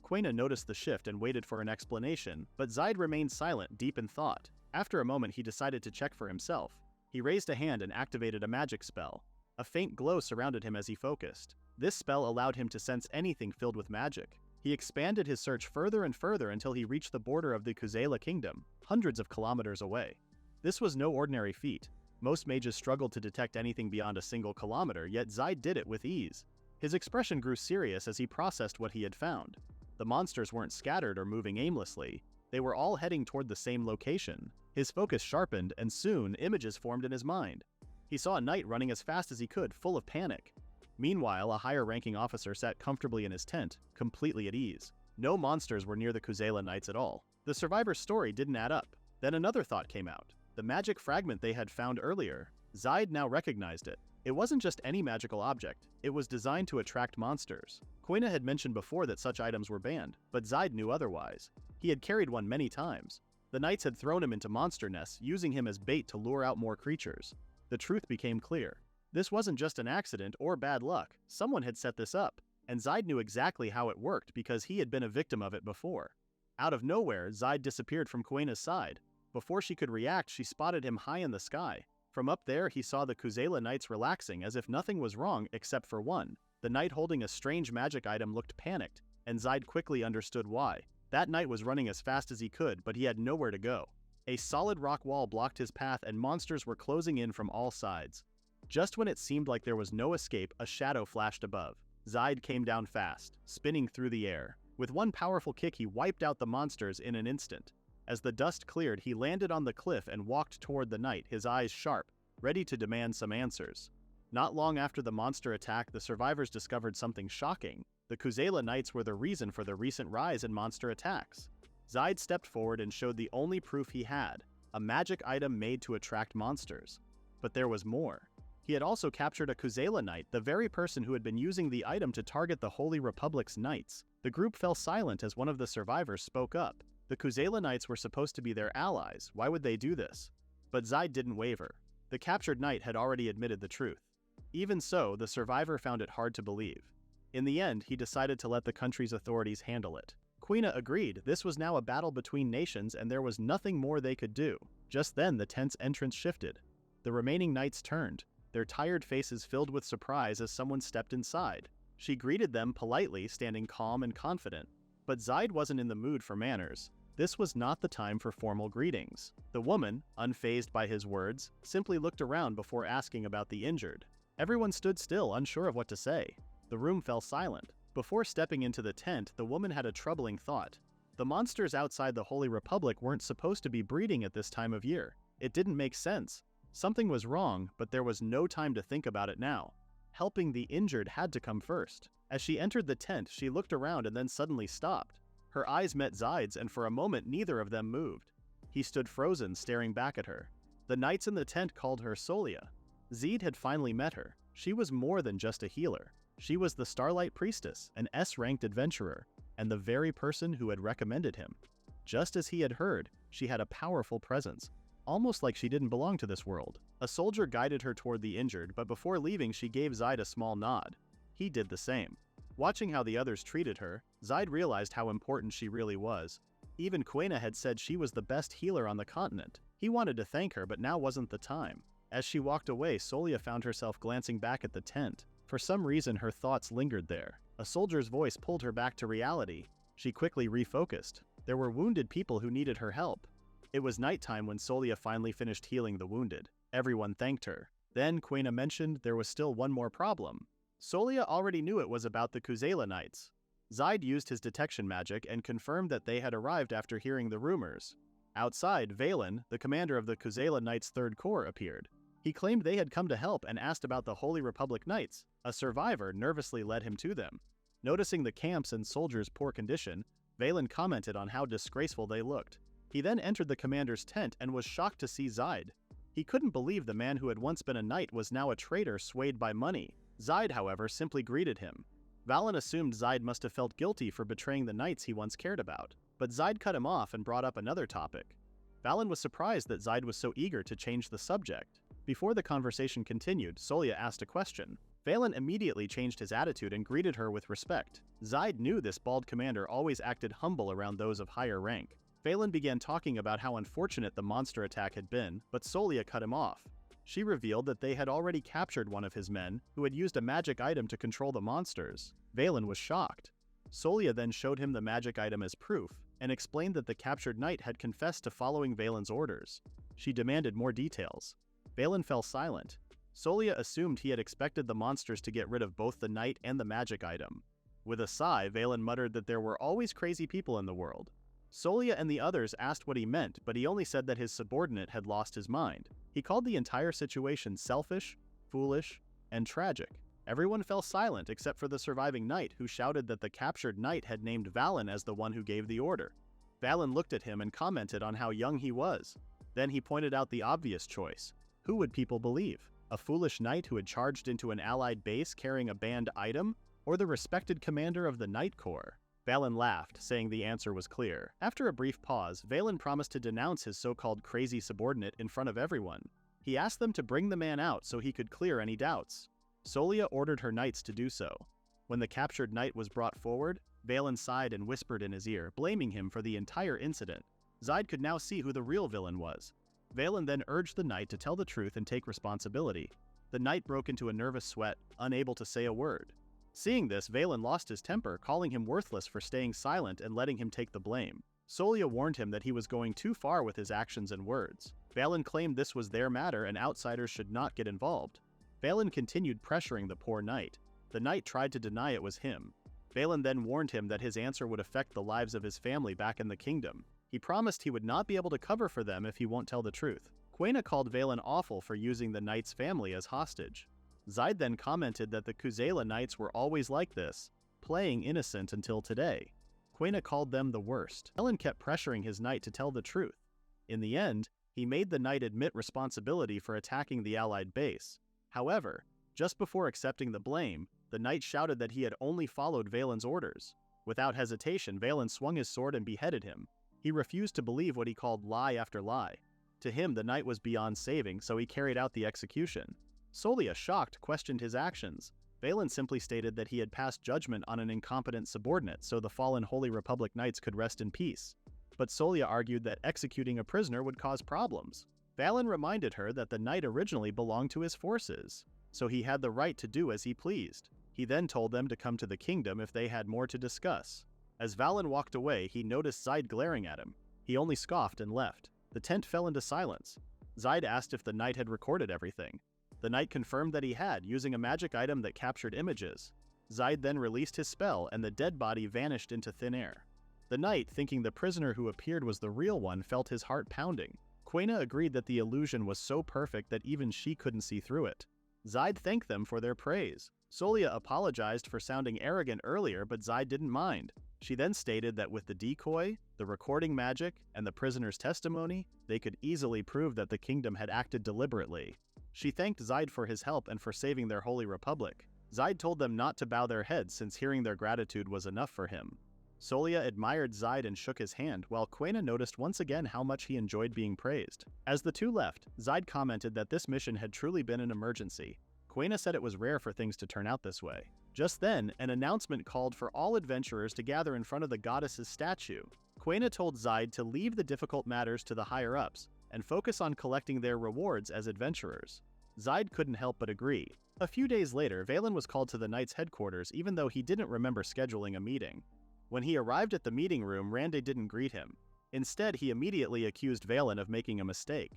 Quena noticed the shift and waited for an explanation, but Zaid remained silent, deep in thought. After a moment, he decided to check for himself. He raised a hand and activated a magic spell. A faint glow surrounded him as he focused. This spell allowed him to sense anything filled with magic. He expanded his search further and further until he reached the border of the Kuzela kingdom, hundreds of kilometers away. This was no ordinary feat. Most mages struggled to detect anything beyond a single kilometer, yet Zaid did it with ease. His expression grew serious as he processed what he had found. The monsters weren't scattered or moving aimlessly. They were all heading toward the same location. His focus sharpened, and soon, images formed in his mind. He saw a knight running as fast as he could, full of panic. Meanwhile, a higher-ranking officer sat comfortably in his tent, completely at ease. No monsters were near the Kuzela knights at all. The survivor's story didn't add up. Then another thought came out. The magic fragment they had found earlier. Zaid now recognized it. It wasn't just any magical object. It was designed to attract monsters. Quena had mentioned before that such items were banned, but Zaid knew otherwise. He had carried one many times. The knights had thrown him into monster nests, using him as bait to lure out more creatures. The truth became clear. This wasn't just an accident or bad luck. Someone had set this up, and Zaid knew exactly how it worked because he had been a victim of it before. Out of nowhere, Zaid disappeared from Quena's side. Before she could react, she spotted him high in the sky. From up there, he saw the Kuzela knights relaxing as if nothing was wrong except for one. The knight holding a strange magic item looked panicked, and Zaid quickly understood why. That knight was running as fast as he could, but he had nowhere to go. A solid rock wall blocked his path and monsters were closing in from all sides. Just when it seemed like there was no escape, a shadow flashed above. Zaid came down fast, spinning through the air. With one powerful kick, he wiped out the monsters in an instant. As the dust cleared, he landed on the cliff and walked toward the knight, his eyes sharp, ready to demand some answers. Not long after the monster attack, the survivors discovered something shocking. The Kuzela knights were the reason for the recent rise in monster attacks. Zaid stepped forward and showed the only proof he had, a magic item made to attract monsters. But there was more. He had also captured a Kuzela knight, the very person who had been using the item to target the Holy Republic's knights. The group fell silent as one of the survivors spoke up. The Kuzela knights were supposed to be their allies. Why would they do this? But Zaid didn't waver. The captured knight had already admitted the truth. Even so, the survivor found it hard to believe. In the end, he decided to let the country's authorities handle it. Quena agreed. This was now a battle between nations and there was nothing more they could do. Just then, the tent's entrance shifted. The remaining knights turned, their tired faces filled with surprise as someone stepped inside. She greeted them politely, standing calm and confident. But Zaid wasn't in the mood for manners. This was not the time for formal greetings. The woman, unfazed by his words, simply looked around before asking about the injured. Everyone stood still, unsure of what to say. The room fell silent. Before stepping into the tent, the woman had a troubling thought. The monsters outside the Holy Republic weren't supposed to be breeding at this time of year. It didn't make sense. Something was wrong, but there was no time to think about it now. Helping the injured had to come first. As she entered the tent, she looked around and then suddenly stopped. Her eyes met Zaid's, and for a moment neither of them moved. He stood frozen, staring back at her. The knights in the tent called her Solia. Zaid had finally met her. She was more than just a healer. She was the Starlight Priestess, an S-ranked adventurer, and the very person who had recommended him. Just as he had heard, she had a powerful presence, almost like she didn't belong to this world. A soldier guided her toward the injured, but before leaving she gave Zaid a small nod. He did the same. Watching how the others treated her, Zaid realized how important she really was. Even Quena had said she was the best healer on the continent. He wanted to thank her, but now wasn't the time. As she walked away, Solia found herself glancing back at the tent. For some reason, her thoughts lingered there. A soldier's voice pulled her back to reality. She quickly refocused. There were wounded people who needed her help. It was nighttime when Solia finally finished healing the wounded. Everyone thanked her. Then Quena mentioned there was still one more problem. Solia already knew it was about the Kuzela Knights. Zaid used his detection magic and confirmed that they had arrived after hearing the rumors. Outside, Valen, the commander of the Kuzela Knights' Third Corps, appeared. He claimed they had come to help and asked about the Holy Republic Knights. A survivor nervously led him to them. Noticing the camps and soldiers' poor condition, Valen commented on how disgraceful they looked. He then entered the commander's tent and was shocked to see Zaid. He couldn't believe the man who had once been a knight was now a traitor swayed by money. Zaid, however, simply greeted him. Valen assumed Zaid must have felt guilty for betraying the knights he once cared about, but Zaid cut him off and brought up another topic. Valen was surprised that Zaid was so eager to change the subject. Before the conversation continued, Solia asked a question. Valen immediately changed his attitude and greeted her with respect. Zaid knew this bald commander always acted humble around those of higher rank. Valen began talking about how unfortunate the monster attack had been, but Solia cut him off. She revealed that they had already captured one of his men, who had used a magic item to control the monsters. Valen was shocked. Solia then showed him the magic item as proof, and explained that the captured knight had confessed to following Valen's orders. She demanded more details. Valen fell silent. Solia assumed he had expected the monsters to get rid of both the knight and the magic item. With a sigh, Valen muttered that there were always crazy people in the world. Solia and the others asked what he meant, but he only said that his subordinate had lost his mind. He called the entire situation selfish, foolish, and tragic. Everyone fell silent except for the surviving knight, who shouted that the captured knight had named Valen as the one who gave the order. Valen looked at him and commented on how young he was. Then he pointed out the obvious choice. Who would people believe? A foolish knight who had charged into an allied base carrying a banned item? Or the respected commander of the Knight Corps? Valen laughed, saying the answer was clear. After a brief pause, Valen promised to denounce his so-called crazy subordinate in front of everyone. He asked them to bring the man out so he could clear any doubts. Solia ordered her knights to do so. When the captured knight was brought forward, Valen sighed and whispered in his ear, blaming him for the entire incident. Zaid could now see who the real villain was. Valen then urged the knight to tell the truth and take responsibility. The knight broke into a nervous sweat, unable to say a word. Seeing this, Valen lost his temper, calling him worthless for staying silent and letting him take the blame. Solia warned him that he was going too far with his actions and words. Valen claimed this was their matter and outsiders should not get involved. Valen continued pressuring the poor knight. The knight tried to deny it was him. Valen then warned him that his answer would affect the lives of his family back in the kingdom. He promised he would not be able to cover for them if he won't tell the truth. Quena called Valen awful for using the knight's family as hostage. Zaid then commented that the Kuzela Knights were always like this, playing innocent until today. Quena called them the worst. Valen kept pressuring his knight to tell the truth. In the end, he made the knight admit responsibility for attacking the allied base. However, just before accepting the blame, the knight shouted that he had only followed Valen's orders. Without hesitation, Valen swung his sword and beheaded him. He refused to believe what he called lie after lie. To him, the knight was beyond saving, so he carried out the execution. Solia, shocked, questioned his actions. Valen simply stated that he had passed judgment on an incompetent subordinate so the fallen Holy Republic Knights could rest in peace. But Solia argued that executing a prisoner would cause problems. Valen reminded her that the knight originally belonged to his forces, so he had the right to do as he pleased. He then told them to come to the kingdom if they had more to discuss. As Valen walked away, he noticed Zaid glaring at him. He only scoffed and left. The tent fell into silence. Zaid asked if the knight had recorded everything. The knight confirmed that he had, using a magic item that captured images. Zaid then released his spell and the dead body vanished into thin air. The knight, thinking the prisoner who appeared was the real one, felt his heart pounding. Quena agreed that the illusion was so perfect that even she couldn't see through it. Zaid thanked them for their praise. Solia apologized for sounding arrogant earlier, but Zaid didn't mind. She then stated that with the decoy, the recording magic, and the prisoner's testimony, they could easily prove that the kingdom had acted deliberately. She thanked Zaid for his help and for saving their Holy Republic. Zaid told them not to bow their heads since hearing their gratitude was enough for him. Solia admired Zaid and shook his hand, while Quena noticed once again how much he enjoyed being praised. As the two left, Zaid commented that this mission had truly been an emergency. Quena said it was rare for things to turn out this way. Just then, an announcement called for all adventurers to gather in front of the goddess's statue. Quena told Zaid to leave the difficult matters to the higher-ups and focus on collecting their rewards as adventurers. Zaid couldn't help but agree. A few days later, Valen was called to the knight's headquarters even though he didn't remember scheduling a meeting. When he arrived at the meeting room, Rande didn't greet him. Instead, he immediately accused Valen of making a mistake.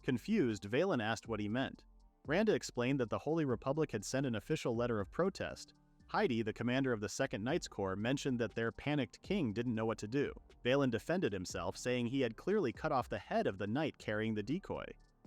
Confused, Valen asked what he meant. Rande explained that the Holy Republic had sent an official letter of protest. Heidi, the commander of the 2nd Knights Corps, mentioned that their panicked king didn't know what to do. Valen defended himself, saying he had clearly cut off the head of the knight carrying the decoy.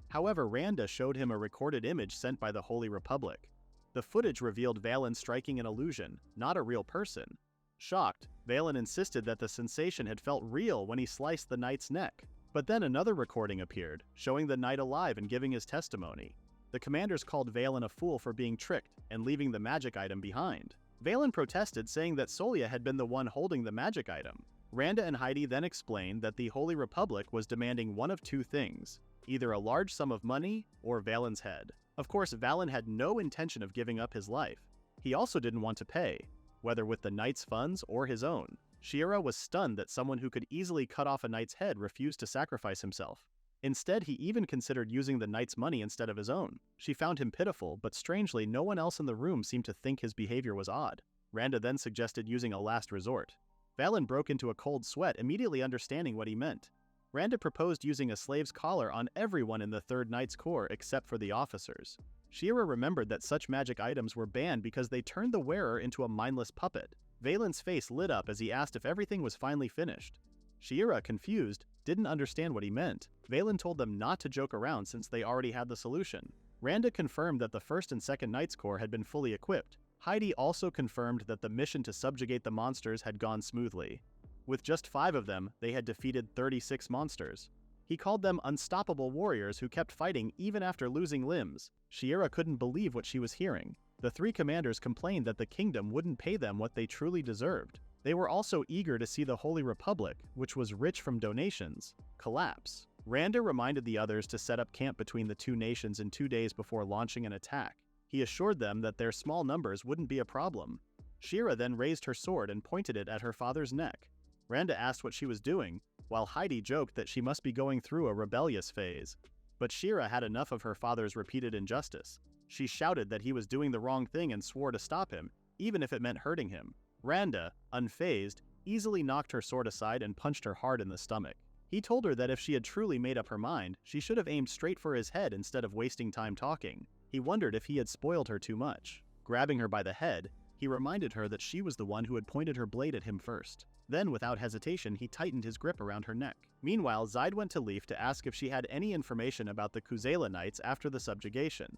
However, Rande showed him a recorded image sent by the Holy Republic. The footage revealed Valen striking an illusion, not a real person. Shocked, Valen insisted that the sensation had felt real when he sliced the knight's neck. But then another recording appeared, showing the knight alive and giving his testimony. The commanders called Valen a fool for being tricked and leaving the magic item behind. Valen protested, saying that Solia had been the one holding the magic item. Rande and Heidi then explained that the Holy Republic was demanding one of two things, either a large sum of money or Valen's head. Of course, Valen had no intention of giving up his life. He also didn't want to pay, whether with the knight's funds or his own. Shira was stunned that someone who could easily cut off a knight's head refused to sacrifice himself. Instead, he even considered using the knight's money instead of his own. She found him pitiful, but strangely, no one else in the room seemed to think his behavior was odd. Rande then suggested using a last resort. Valen broke into a cold sweat, immediately understanding what he meant. Rande proposed using a slave's collar on everyone in the 3rd Knights Corps except for the officers. Shira remembered that such magic items were banned because they turned the wearer into a mindless puppet. Valen's face lit up as he asked if everything was finally finished. Shira, confused, didn't understand what he meant. Valen told them not to joke around since they already had the solution. Rande confirmed that the 1st and 2nd Knights Corps had been fully equipped. Heidi also confirmed that the mission to subjugate the monsters had gone smoothly. With just 5 of them, they had defeated 36 monsters. He called them unstoppable warriors who kept fighting even after losing limbs. Shira couldn't believe what she was hearing. The 3 commanders complained that the kingdom wouldn't pay them what they truly deserved. They were also eager to see the Holy Republic, which was rich from donations, collapse. Rande reminded the others to set up camp between the 2 nations in 2 days before launching an attack. He assured them that their small numbers wouldn't be a problem. Shira then raised her sword and pointed it at her father's neck. Rande asked what she was doing, while Heidi joked that she must be going through a rebellious phase. But Shira had enough of her father's repeated injustice. She shouted that he was doing the wrong thing and swore to stop him, even if it meant hurting him. Rande, unfazed, easily knocked her sword aside and punched her hard in the stomach. He told her that if she had truly made up her mind, she should have aimed straight for his head instead of wasting time talking. He wondered if he had spoiled her too much. Grabbing her by the head, he reminded her that she was the one who had pointed her blade at him first. Then, without hesitation, he tightened his grip around her neck. Meanwhile, Zaid went to Leaf to ask if she had any information about the Kuzela Knights after the subjugation.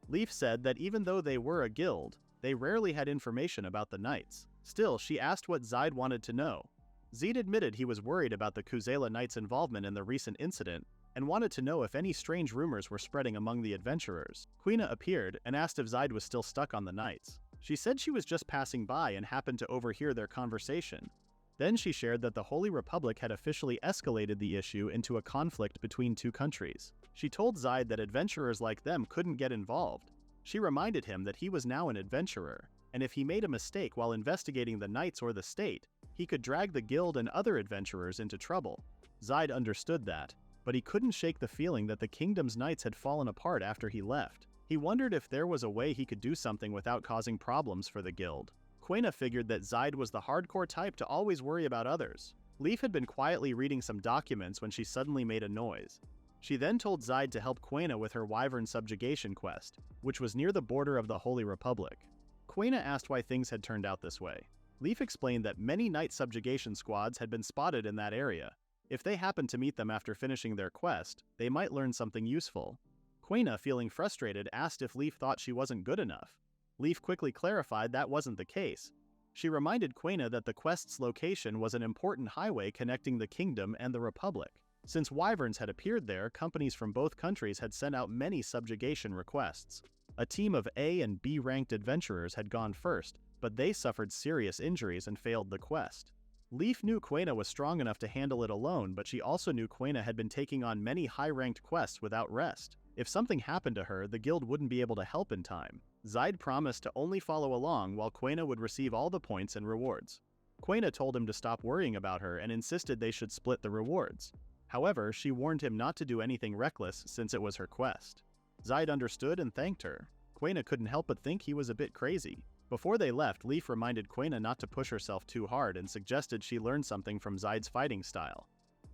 Leaf said that even though they were a guild, they rarely had information about the knights. Still, she asked what Zaid wanted to know. Zaid admitted he was worried about the Kuzela Knights' involvement in the recent incident and wanted to know if any strange rumors were spreading among the adventurers. Quina appeared and asked if Zaid was still stuck on the knights. She said she was just passing by and happened to overhear their conversation. Then she shared that the Holy Republic had officially escalated the issue into a conflict between 2 countries. She told Zaid that adventurers like them couldn't get involved. She reminded him that he was now an adventurer, and if he made a mistake while investigating the knights or the state, he could drag the guild and other adventurers into trouble. Zaid understood that, but he couldn't shake the feeling that the kingdom's knights had fallen apart after he left. He wondered if there was a way he could do something without causing problems for the guild. Quena figured that Zaid was the hardcore type to always worry about others. Leaf had been quietly reading some documents when she suddenly made a noise. She then told Zaid to help Quena with her Wyvern subjugation quest, which was near the border of the Holy Republic. Quena asked why things had turned out this way. Leaf explained that many knight subjugation squads had been spotted in that area. If they happened to meet them after finishing their quest, they might learn something useful. Quena, feeling frustrated, asked if Leaf thought she wasn't good enough. Leaf quickly clarified that wasn't the case. She reminded Quena that the quest's location was an important highway connecting the kingdom and the Republic. Since wyverns had appeared there, companies from both countries had sent out many subjugation requests. A team of A and B ranked adventurers had gone first, but they suffered serious injuries and failed the quest. Leaf knew Quena was strong enough to handle it alone, but she also knew Quena had been taking on many high-ranked quests without rest. If something happened to her, the guild wouldn't be able to help in time. Zaid promised to only follow along while Quena would receive all the points and rewards. Quena told him to stop worrying about her and insisted they should split the rewards. However, she warned him not to do anything reckless since it was her quest. Zaid understood and thanked her. Quena couldn't help but think he was a bit crazy. Before they left, Leaf reminded Quena not to push herself too hard and suggested she learn something from Zaid's fighting style.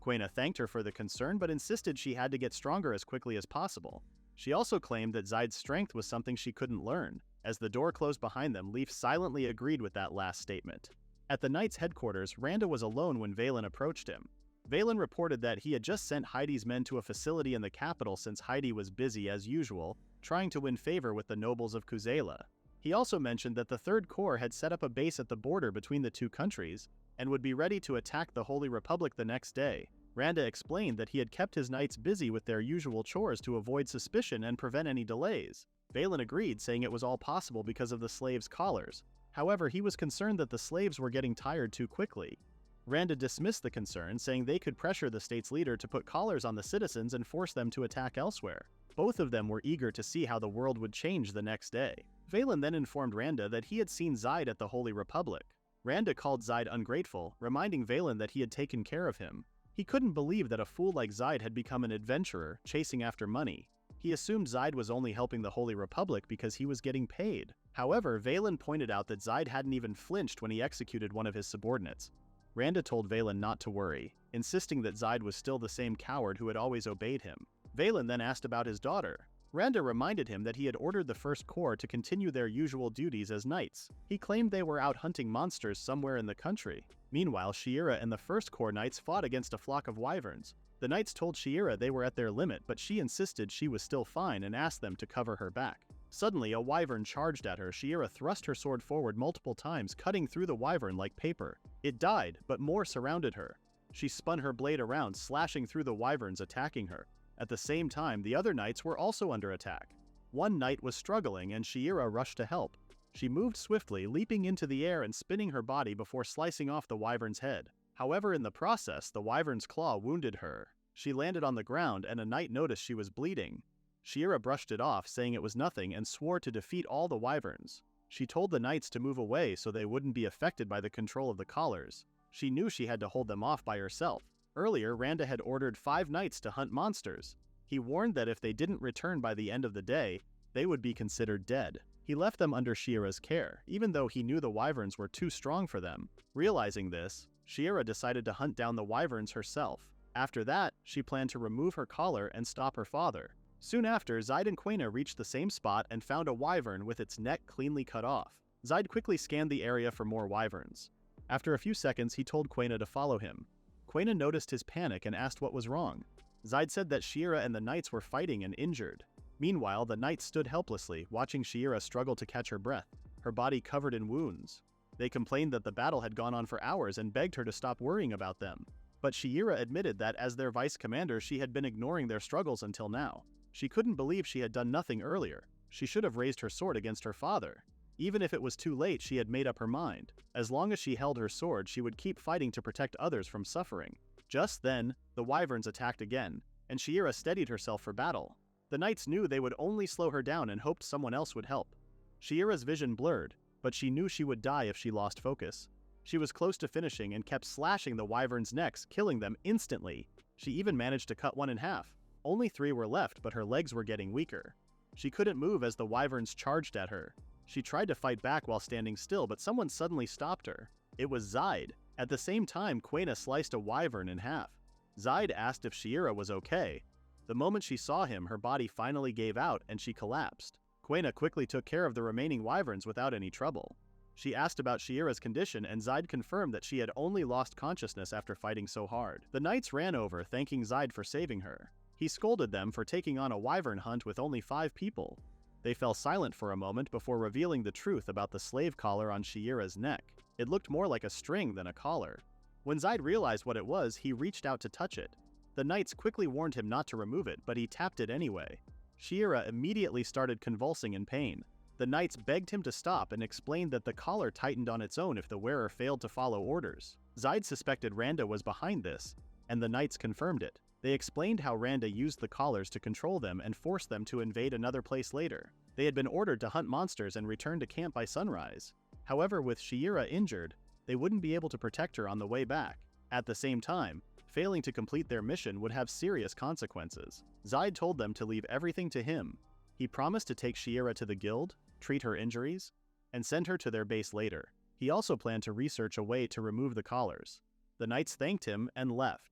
Quena thanked her for the concern but insisted she had to get stronger as quickly as possible. She also claimed that Zaid's strength was something she couldn't learn. As the door closed behind them, Leaf silently agreed with that last statement. At the knight's headquarters, Randa was alone when Valen approached him. Valen reported that he had just sent Heidi's men to a facility in the capital since Heidi was busy as usual, trying to win favor with the nobles of Kuzela. He also mentioned that the Third Corps had set up a base at the border between the two countries and would be ready to attack the Holy Republic the next day. Randa explained that he had kept his knights busy with their usual chores to avoid suspicion and prevent any delays. Valen agreed, saying it was all possible because of the slaves' collars. However, he was concerned that the slaves were getting tired too quickly. Randa dismissed the concern, saying they could pressure the state's leader to put collars on the citizens and force them to attack elsewhere. Both of them were eager to see how the world would change the next day. Valen then informed Randa that he had seen Zaid at the Holy Republic. Randa called Zaid ungrateful, reminding Valen that he had taken care of him. He couldn't believe that a fool like Zaid had become an adventurer, chasing after money. He assumed Zaid was only helping the Holy Republic because he was getting paid. However, Valen pointed out that Zaid hadn't even flinched when he executed one of his subordinates. Randa told Valen not to worry, insisting that Zaid was still the same coward who had always obeyed him. Valen then asked about his daughter. Randa reminded him that he had ordered the First Corps to continue their usual duties as knights. He claimed they were out hunting monsters somewhere in the country. Meanwhile, Shira and the First Corps knights fought against a flock of wyverns. The knights told Shira they were at their limit, but she insisted she was still fine and asked them to cover her back. Suddenly, a wyvern charged at her. Shira thrust her sword forward multiple times, cutting through the wyvern like paper. It died, but more surrounded her. She spun her blade around, slashing through the wyverns, attacking her. At the same time, the other knights were also under attack. One knight was struggling, and Shira rushed to help. She moved swiftly, leaping into the air and spinning her body before slicing off the wyvern's head. However, in the process, the wyvern's claw wounded her. She landed on the ground, and a knight noticed she was bleeding. Shira brushed it off, saying it was nothing, and swore to defeat all the wyverns. She told the knights to move away so they wouldn't be affected by the control of the collars. She knew she had to hold them off by herself. Earlier, Randa had ordered 5 knights to hunt monsters. He warned that if they didn't return by the end of the day, they would be considered dead. He left them under Shira's care, even though he knew the wyverns were too strong for them. Realizing this, Shira decided to hunt down the wyverns herself. After that, she planned to remove her collar and stop her father. Soon after, Zaid and Quena reached the same spot and found a wyvern with its neck cleanly cut off. Zaid quickly scanned the area for more wyverns. After a few seconds, he told Quena to follow him. Quena noticed his panic and asked what was wrong. Zaid said that Shira and the knights were fighting and injured. Meanwhile, the knights stood helplessly, watching Shira struggle to catch her breath, her body covered in wounds. They complained that the battle had gone on for hours and begged her to stop worrying about them. But Shira admitted that as their vice commander, she had been ignoring their struggles until now. She couldn't believe she had done nothing earlier. She should have raised her sword against her father. Even if it was too late, she had made up her mind. As long as she held her sword, she would keep fighting to protect others from suffering. Just then, the wyverns attacked again, and Shira steadied herself for battle. The knights knew they would only slow her down and hoped someone else would help. Shira's vision blurred, but she knew she would die if she lost focus. She was close to finishing and kept slashing the wyverns' necks, killing them instantly. She even managed to cut one in half. Only 3 were left, but her legs were getting weaker. She couldn't move as the wyverns charged at her. She tried to fight back while standing still, but someone suddenly stopped her. It was Zaid. At the same time, Quena sliced a wyvern in half. Zaid asked if Shiera was okay. The moment she saw him, her body finally gave out and she collapsed. Quena quickly took care of the remaining wyverns without any trouble. She asked about Shiera's condition, and Zaid confirmed that she had only lost consciousness after fighting so hard. The knights ran over, thanking Zaid for saving her. He scolded them for taking on a wyvern hunt with only 5 people. They fell silent for a moment before revealing the truth about the slave collar on Shiera's neck. It looked more like a string than a collar. When Zaid realized what it was, he reached out to touch it. The knights quickly warned him not to remove it, but he tapped it anyway. Shiera immediately started convulsing in pain. The knights begged him to stop and explained that the collar tightened on its own if the wearer failed to follow orders. Zaid suspected Randa was behind this, and the knights confirmed it. They explained how Randa used the collars to control them and force them to invade another place later. They had been ordered to hunt monsters and return to camp by sunrise. However, with Shiera injured, they wouldn't be able to protect her on the way back. At the same time, failing to complete their mission would have serious consequences. Zaid told them to leave everything to him. He promised to take Shiera to the guild, treat her injuries, and send her to their base later. He also planned to research a way to remove the collars. The knights thanked him and left.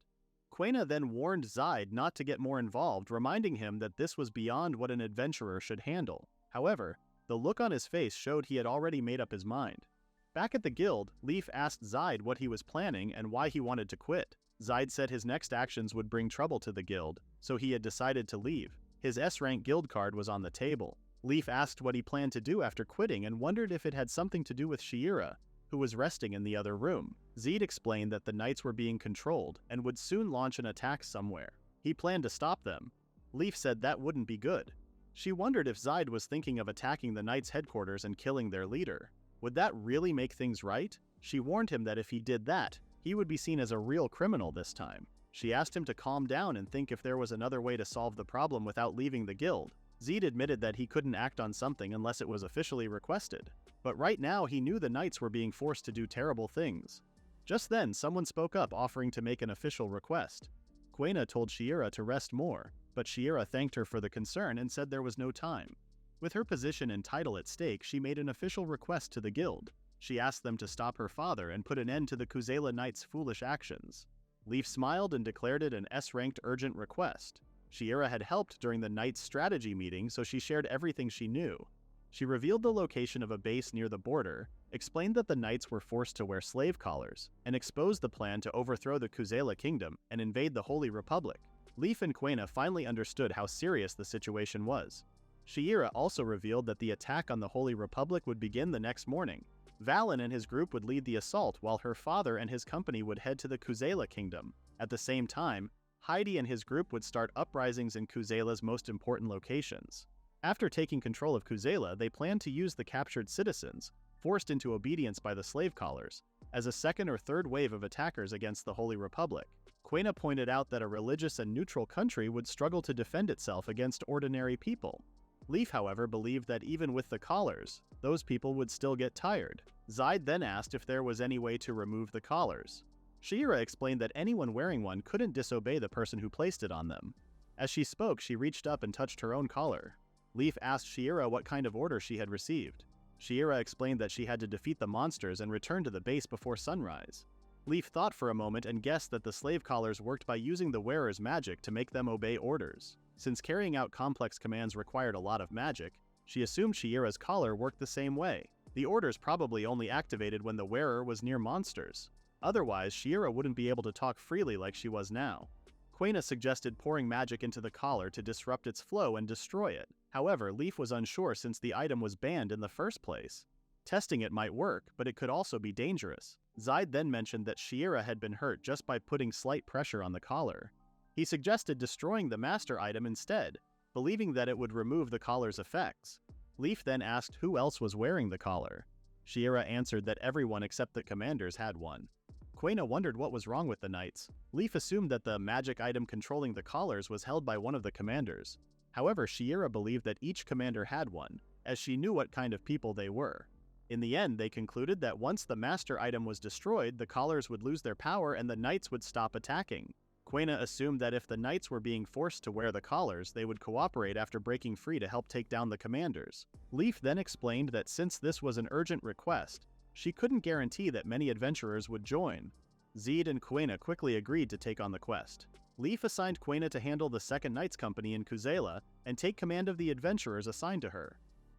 Quena then warned Zaid not to get more involved, reminding him that this was beyond what an adventurer should handle. However, the look on his face showed he had already made up his mind. Back at the guild, Leif asked Zaid what he was planning and why he wanted to quit. Zaid said his next actions would bring trouble to the guild, so he had decided to leave. His S-rank guild card was on the table. Leif asked what he planned to do after quitting and wondered if it had something to do with Shiera, who was resting in the other room. Zaid explained that the knights were being controlled and would soon launch an attack somewhere. He planned to stop them. Leif said that wouldn't be good. She wondered if Zaid was thinking of attacking the knights' headquarters and killing their leader. Would that really make things right? She warned him that if he did that, he would be seen as a real criminal this time. She asked him to calm down and think if there was another way to solve the problem without leaving the guild. Zaid admitted that he couldn't act on something unless it was officially requested. But right now he knew the knights were being forced to do terrible things. Just then, someone spoke up offering to make an official request. Quena told Shiera to rest more, but Shiera thanked her for the concern and said there was no time. With her position and title at stake, she made an official request to the guild. She asked them to stop her father and put an end to the Kuzela Knights' foolish actions. Leif smiled and declared it an S-ranked urgent request. Shiera had helped during the Knights' strategy meeting, so she shared everything she knew. She revealed the location of a base near the border, explained that the knights were forced to wear slave collars, and exposed the plan to overthrow the Kuzela kingdom and invade the Holy Republic. Leif and Quena finally understood how serious the situation was. Shiera also revealed that the attack on the Holy Republic would begin the next morning. Valen and his group would lead the assault, while her father and his company would head to the Kuzela kingdom. At the same time, Heidi and his group would start uprisings in Kuzela's most important locations. After taking control of Kuzela, they planned to use the captured citizens, forced into obedience by the slave collars, as a second or third wave of attackers against the Holy Republic. Quena pointed out that a religious and neutral country would struggle to defend itself against ordinary people. Leif, however, believed that even with the collars, those people would still get tired. Zaid then asked if there was any way to remove the collars. Shiera explained that anyone wearing one couldn't disobey the person who placed it on them. As she spoke, she reached up and touched her own collar. Leif asked Shiera what kind of order she had received. Shiera explained that she had to defeat the monsters and return to the base before sunrise. Leif thought for a moment and guessed that the slave collars worked by using the wearer's magic to make them obey orders. Since carrying out complex commands required a lot of magic, she assumed Shiera's collar worked the same way. The orders probably only activated when the wearer was near monsters. Otherwise, Shiera wouldn't be able to talk freely like she was now. Quena suggested pouring magic into the collar to disrupt its flow and destroy it. However, Leif was unsure since the item was banned in the first place. Testing it might work, but it could also be dangerous. Zaid then mentioned that Shiera had been hurt just by putting slight pressure on the collar. He suggested destroying the master item instead, believing that it would remove the collar's effects. Leif then asked who else was wearing the collar. Shiera answered that everyone except the commanders had one. Quena wondered what was wrong with the knights. Leif assumed that the magic item controlling the collars was held by one of the commanders. However, Shiera believed that each commander had one, as she knew what kind of people they were. In the end, they concluded that once the master item was destroyed, the collars would lose their power and the knights would stop attacking. Quena assumed that if the knights were being forced to wear the collars, they would cooperate after breaking free to help take down the commanders. Leif then explained that since this was an urgent request, she couldn't guarantee that many adventurers would join. Zeed and Quena quickly agreed to take on the quest. Leif assigned Quena to handle the Second Knights Company in Kuzela and take command of the adventurers assigned to her.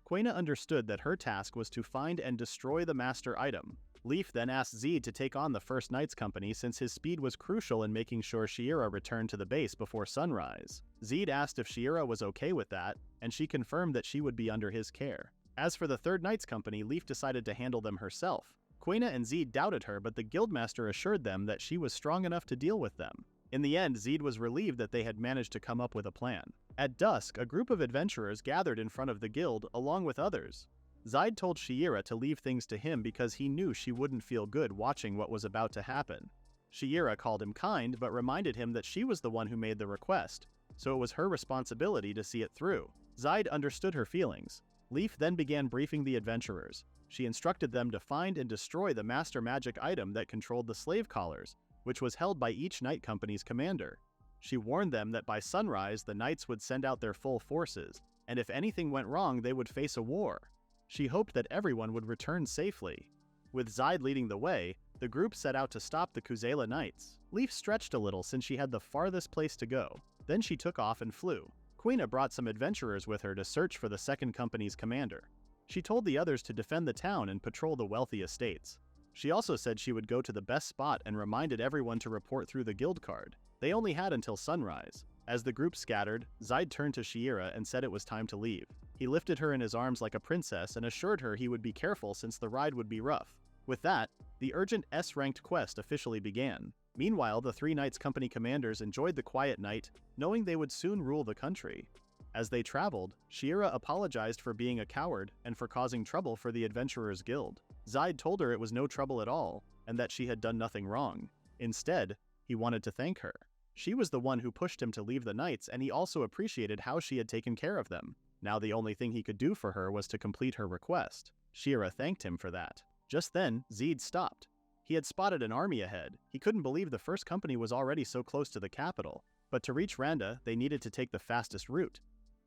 Quena understood that her task was to find and destroy the master item. Leif then asked Zeed to take on the First Knights Company since his speed was crucial in making sure Shiera returned to the base before sunrise. Zeed asked if Shiera was okay with that, and she confirmed that she would be under his care. As for the Third Knights Company, Leif decided to handle them herself. Quena and Zeed doubted her, but the guildmaster assured them that she was strong enough to deal with them. In the end, Zeed was relieved that they had managed to come up with a plan. At dusk, a group of adventurers gathered in front of the guild, along with others. Zeed told Shiera to leave things to him because he knew she wouldn't feel good watching what was about to happen. Shiera called him kind, but reminded him that she was the one who made the request, so it was her responsibility to see it through. Zeed understood her feelings. Leif then began briefing the adventurers. She instructed them to find and destroy the master magic item that controlled the slave collars, which was held by each Knight Company's commander. She warned them that by sunrise the knights would send out their full forces, and if anything went wrong they would face a war. She hoped that everyone would return safely. With Zeed leading the way, the group set out to stop the Kuzela Knights. Leif stretched a little since she had the farthest place to go. Then she took off and flew. Quena brought some adventurers with her to search for the Second Company's commander. She told the others to defend the town and patrol the wealthy estates. She also said she would go to the best spot and reminded everyone to report through the guild card. They only had until sunrise. As the group scattered, Zeed turned to Shiera and said it was time to leave. He lifted her in his arms like a princess and assured her he would be careful since the ride would be rough. With that, the urgent S-ranked quest officially began. Meanwhile, the three Knights Company commanders enjoyed the quiet night, knowing they would soon rule the country. As they traveled, Shiera apologized for being a coward and for causing trouble for the Adventurers Guild. Zeed told her it was no trouble at all, and that she had done nothing wrong. Instead, he wanted to thank her. She was the one who pushed him to leave the Knights, and he also appreciated how she had taken care of them. Now the only thing he could do for her was to complete her request. Shiera thanked him for that. Just then, Zeed stopped. He had spotted an army ahead. He couldn't believe the first company was already so close to the capital, but to reach Randa, they needed to take the fastest route.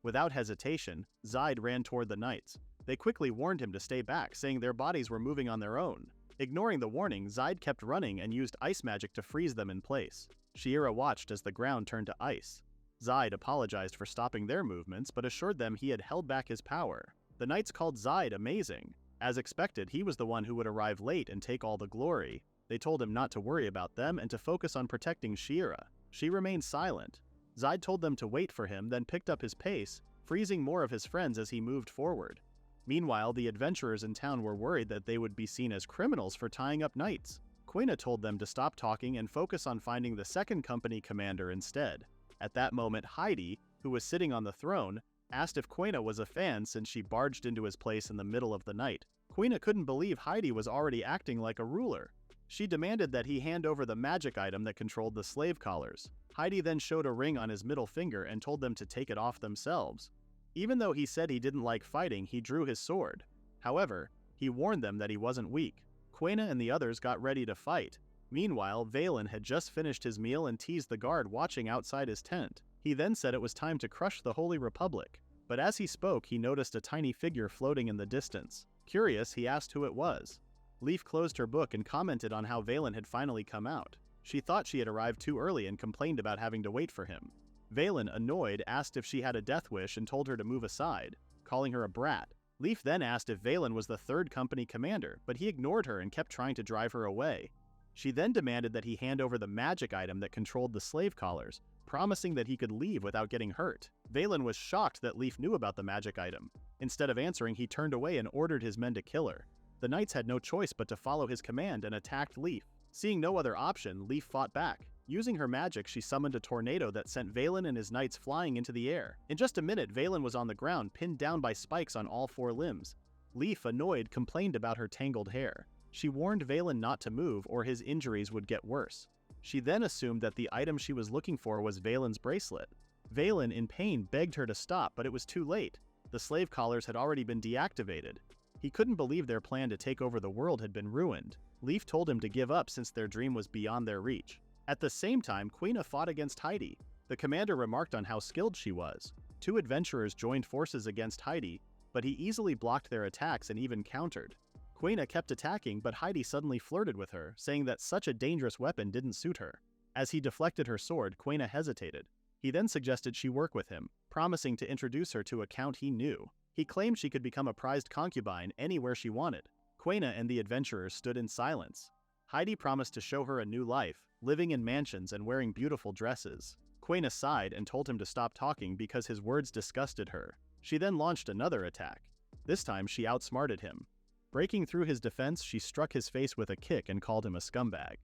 Without hesitation, Zeed ran toward the Knights. They quickly warned him to stay back, saying their bodies were moving on their own. Ignoring the warning, Zeed kept running and used ice magic to freeze them in place. Shiera watched as the ground turned to ice. Zeed apologized for stopping their movements, but assured them he had held back his power. The Knights called Zeed amazing. As expected, he was the one who would arrive late and take all the glory. They told him not to worry about them and to focus on protecting Shiera. She remained silent. Zeed told them to wait for him, then picked up his pace, freezing more of his friends as he moved forward. Meanwhile, the adventurers in town were worried that they would be seen as criminals for tying up knights. Quena told them to stop talking and focus on finding the second company commander instead. At that moment, Heidi, who was sitting on the throne, asked if Quena was a fan since she barged into his place in the middle of the night. Quena couldn't believe Heidi was already acting like a ruler. She demanded that he hand over the magic item that controlled the slave collars. Heidi then showed a ring on his middle finger and told them to take it off themselves. Even though he said he didn't like fighting, he drew his sword. However, he warned them that he wasn't weak. Quena and the others got ready to fight. Meanwhile, Valen had just finished his meal and teased the guard watching outside his tent. He then said it was time to crush the Holy Republic. But as he spoke, he noticed a tiny figure floating in the distance. Curious, he asked who it was. Leif closed her book and commented on how Valen had finally come out. She thought she had arrived too early and complained about having to wait for him. Valen, annoyed, asked if she had a death wish and told her to move aside, calling her a brat. Leif then asked if Valen was the third company commander, but he ignored her and kept trying to drive her away. She then demanded that he hand over the magic item that controlled the slave collars, promising that he could leave without getting hurt. Valen was shocked that Leif knew about the magic item. Instead of answering, he turned away and ordered his men to kill her. The knights had no choice but to follow his command and attacked Leif. Seeing no other option, Leif fought back. Using her magic, she summoned a tornado that sent Valen and his knights flying into the air. In just a minute, Valen was on the ground, pinned down by spikes on all four limbs. Leif, annoyed, complained about her tangled hair. She warned Valen not to move or his injuries would get worse. She then assumed that the item she was looking for was Valen's bracelet. Valen, in pain, begged her to stop, but it was too late. The slave collars had already been deactivated. He couldn't believe their plan to take over the world had been ruined. Leif told him to give up since their dream was beyond their reach. At the same time, Quina fought against Heidi. The commander remarked on how skilled she was. Two adventurers joined forces against Heidi, but he easily blocked their attacks and even countered. Quina kept attacking, but Heidi suddenly flirted with her, saying that such a dangerous weapon didn't suit her. As he deflected her sword, Quina hesitated. He then suggested she work with him, promising to introduce her to a count he knew. He claimed she could become a prized concubine anywhere she wanted. Quina and the adventurers stood in silence. Heidi promised to show her a new life, living in mansions and wearing beautiful dresses. Quina sighed and told him to stop talking because his words disgusted her. She then launched another attack. This time she outsmarted him. Breaking through his defense, she struck his face with a kick and called him a scumbag.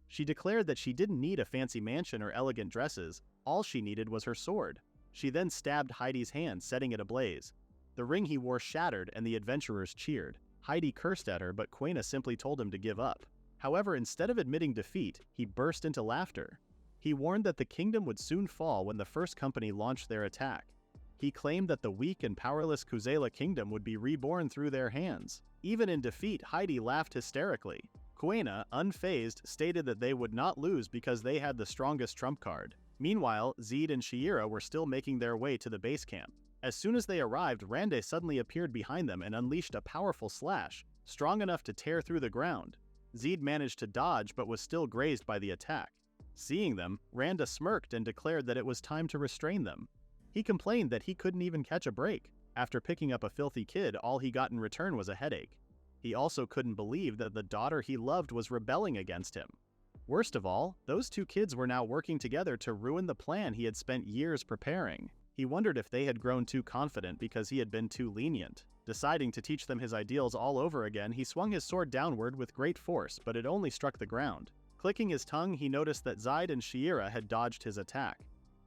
She declared that she didn't need a fancy mansion or elegant dresses, all she needed was her sword. She then stabbed Heidi's hand, setting it ablaze. The ring he wore shattered and the adventurers cheered. Heidi cursed at her, but Quina simply told him to give up. However, instead of admitting defeat, he burst into laughter. He warned that the kingdom would soon fall when the first company launched their attack. He claimed that the weak and powerless Kuzela kingdom would be reborn through their hands. Even in defeat, Heidi laughed hysterically. Quina, unfazed, stated that they would not lose because they had the strongest trump card. Meanwhile, Zed and Shiera were still making their way to the base camp. As soon as they arrived, Rande suddenly appeared behind them and unleashed a powerful slash, strong enough to tear through the ground. Zed managed to dodge but was still grazed by the attack. Seeing them, Randa smirked and declared that it was time to restrain them. He complained that he couldn't even catch a break. After picking up a filthy kid, all he got in return was a headache. He also couldn't believe that the daughter he loved was rebelling against him. Worst of all, those two kids were now working together to ruin the plan he had spent years preparing. He wondered if they had grown too confident because he had been too lenient. Deciding to teach them his ideals all over again, he swung his sword downward with great force, but it only struck the ground. Clicking his tongue, he noticed that Zed and Shiera had dodged his attack.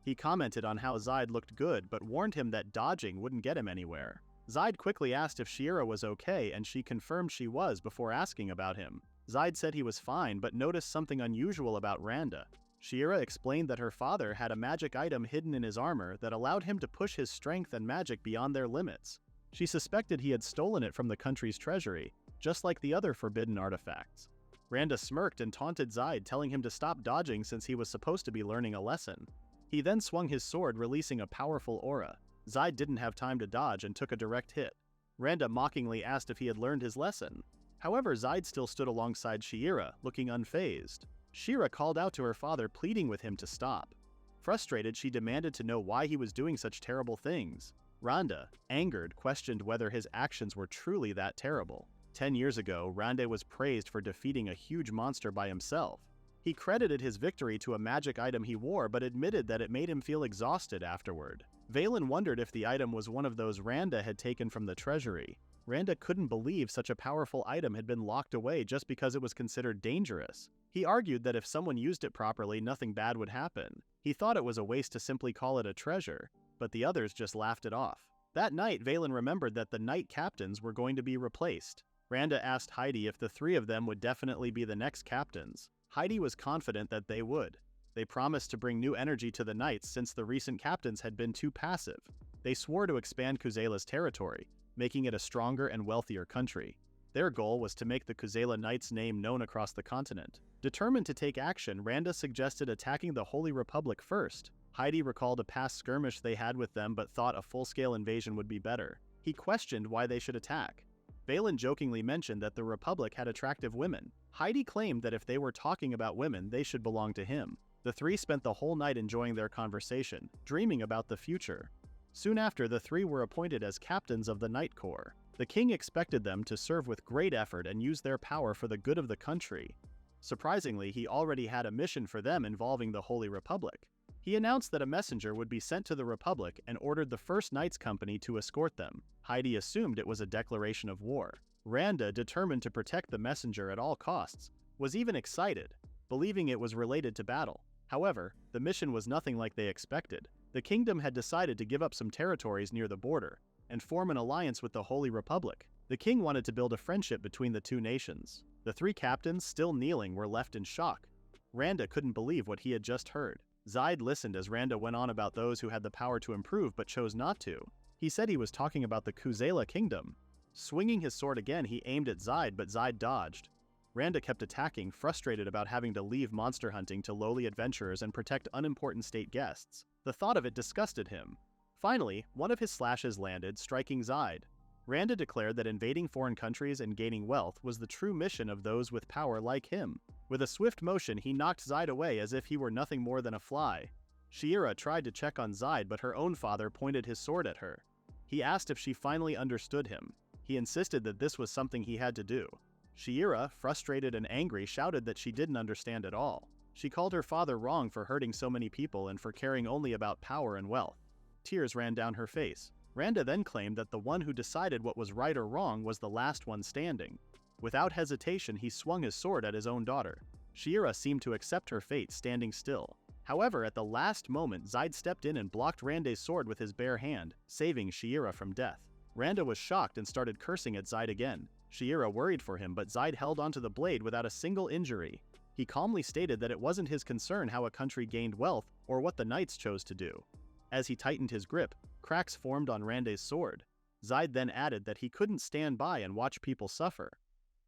He commented on how Zed looked good, but warned him that dodging wouldn't get him anywhere. Zed quickly asked if Shiera was okay, and she confirmed she was before asking about him. Zed said he was fine, but noticed something unusual about Randa. Shiera explained that her father had a magic item hidden in his armor that allowed him to push his strength and magic beyond their limits. She suspected he had stolen it from the country's treasury, just like the other forbidden artifacts. Randa smirked and taunted Zed, telling him to stop dodging since he was supposed to be learning a lesson. He then swung his sword, releasing a powerful aura. Zed didn't have time to dodge and took a direct hit. Randa mockingly asked if he had learned his lesson. However, Zed still stood alongside Shiera, looking unfazed. Shiera called out to her father, pleading with him to stop. Frustrated, she demanded to know why he was doing such terrible things. Randa, angered, questioned whether his actions were truly that terrible. 10 years ago, Rande was praised for defeating a huge monster by himself. He credited his victory to a magic item he wore, but admitted that it made him feel exhausted afterward. Valen wondered if the item was one of those Randa had taken from the treasury. Randa couldn't believe such a powerful item had been locked away just because it was considered dangerous. He argued that if someone used it properly, nothing bad would happen. He thought it was a waste to simply call it a treasure, but the others just laughed it off. That night, Valen remembered that the knight captains were going to be replaced. Randa asked Heidi if the three of them would definitely be the next captains. Heidi was confident that they would. They promised to bring new energy to the knights since the recent captains had been too passive. They swore to expand Kuzela's territory, making it a stronger and wealthier country. Their goal was to make the Kuzela Knights' name known across the continent. Determined to take action, Randa suggested attacking the Holy Republic first. Heidi recalled a past skirmish they had with them but thought a full-scale invasion would be better. He questioned why they should attack. Valen jokingly mentioned that the Republic had attractive women. Heidi claimed that if they were talking about women, they should belong to him. The three spent the whole night enjoying their conversation, dreaming about the future. Soon after, the three were appointed as captains of the Knight Corps. The king expected them to serve with great effort and use their power for the good of the country. Surprisingly, he already had a mission for them involving the Holy Republic. He announced that a messenger would be sent to the Republic and ordered the First Knights Company to escort them. Heidi assumed it was a declaration of war. Randa, determined to protect the messenger at all costs, was even excited, believing it was related to battle. However, the mission was nothing like they expected. The kingdom had decided to give up some territories near the border and form an alliance with the Holy Republic. The king wanted to build a friendship between the two nations. The three captains, still kneeling, were left in shock. Randa couldn't believe what he had just heard. Zed listened as Randa went on about those who had the power to improve but chose not to. He said he was talking about the Kuzela kingdom. Swinging his sword again, he aimed at Zed, but Zed dodged. Randa kept attacking, frustrated about having to leave monster hunting to lowly adventurers and protect unimportant state guests. The thought of it disgusted him. Finally, one of his slashes landed, striking Zaid. Randa declared that invading foreign countries and gaining wealth was the true mission of those with power like him. With a swift motion, he knocked Zaid away as if he were nothing more than a fly. Shiera tried to check on Zaid, but her own father pointed his sword at her. He asked if she finally understood him. He insisted that this was something he had to do. Shiera, frustrated and angry, shouted that she didn't understand at all. She called her father wrong for hurting so many people and for caring only about power and wealth. Tears ran down her face. Randa then claimed that the one who decided what was right or wrong was the last one standing. Without hesitation, he swung his sword at his own daughter. Shiera seemed to accept her fate, standing still. However, at the last moment, Zaid stepped in and blocked Randa's sword with his bare hand, saving Shiera from death. Randa was shocked and started cursing at Zaid again. Shiera worried for him, but Zaid held onto the blade without a single injury. He calmly stated that it wasn't his concern how a country gained wealth or what the knights chose to do. As he tightened his grip, cracks formed on Randa's sword. Zaid then added that he couldn't stand by and watch people suffer.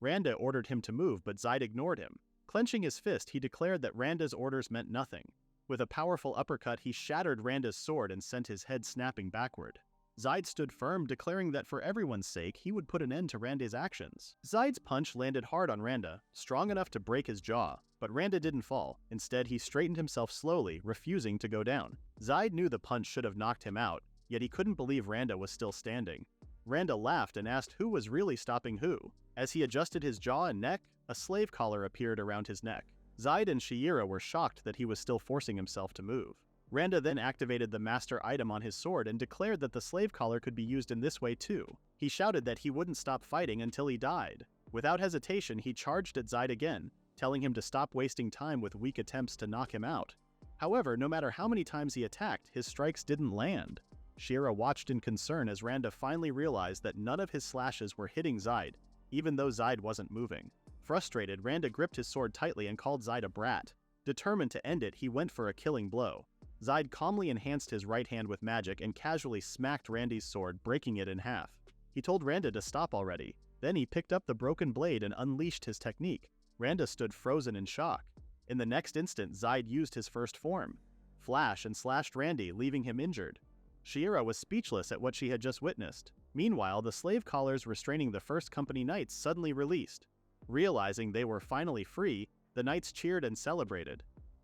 Randa ordered him to move, but Zaid ignored him. Clenching his fist, he declared that Randa's orders meant nothing. With a powerful uppercut, he shattered Randa's sword and sent his head snapping backward. Zaid stood firm, declaring that for everyone's sake, he would put an end to Randa's actions. Zaid's punch landed hard on Randa, strong enough to break his jaw, but Randa didn't fall. Instead, he straightened himself slowly, refusing to go down. Zaid knew the punch should have knocked him out, yet he couldn't believe Randa was still standing. Randa laughed and asked who was really stopping who. As he adjusted his jaw and neck, a slave collar appeared around his neck. Zaid and Shiera were shocked that he was still forcing himself to move. Randa then activated the master item on his sword and declared that the slave collar could be used in this way too. He shouted that he wouldn't stop fighting until he died. Without hesitation, he charged at Zaid again, telling him to stop wasting time with weak attempts to knock him out. However, no matter how many times he attacked, his strikes didn't land. Shiera watched in concern as Randa finally realized that none of his slashes were hitting Zaid, even though Zaid wasn't moving. Frustrated, Randa gripped his sword tightly and called Zaid a brat. Determined to end it, he went for a killing blow. Zaid calmly enhanced his right hand with magic and casually smacked Randa's sword, breaking it in half. He told Randa to stop already. Then he picked up the broken blade and unleashed his technique. Randa stood frozen in shock. In the next instant, Zaid used his first form, Flash, and slashed Randy, leaving him injured. Shiera was speechless at what she had just witnessed. Meanwhile, the slave collars restraining the first company knights suddenly released. Realizing they were finally free, the knights cheered and celebrated.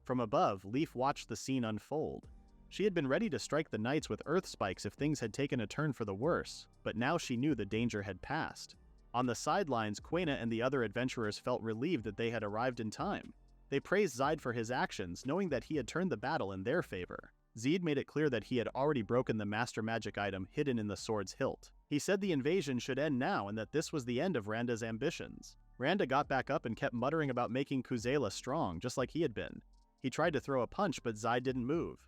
From above, Leaf watched the scene unfold. She had been ready to strike the knights with earth spikes if things had taken a turn for the worse, but now she knew the danger had passed. On the sidelines, Quena and the other adventurers felt relieved that they had arrived in time. They praised Zaid for his actions, knowing that he had turned the battle in their favor. Zaid made it clear that he had already broken the master magic item hidden in the sword's hilt. He said the invasion should end now and that this was the end of Randa's ambitions. Randa got back up and kept muttering about making Kuzela strong, just like he had been. He tried to throw a punch, but Zaid didn't move.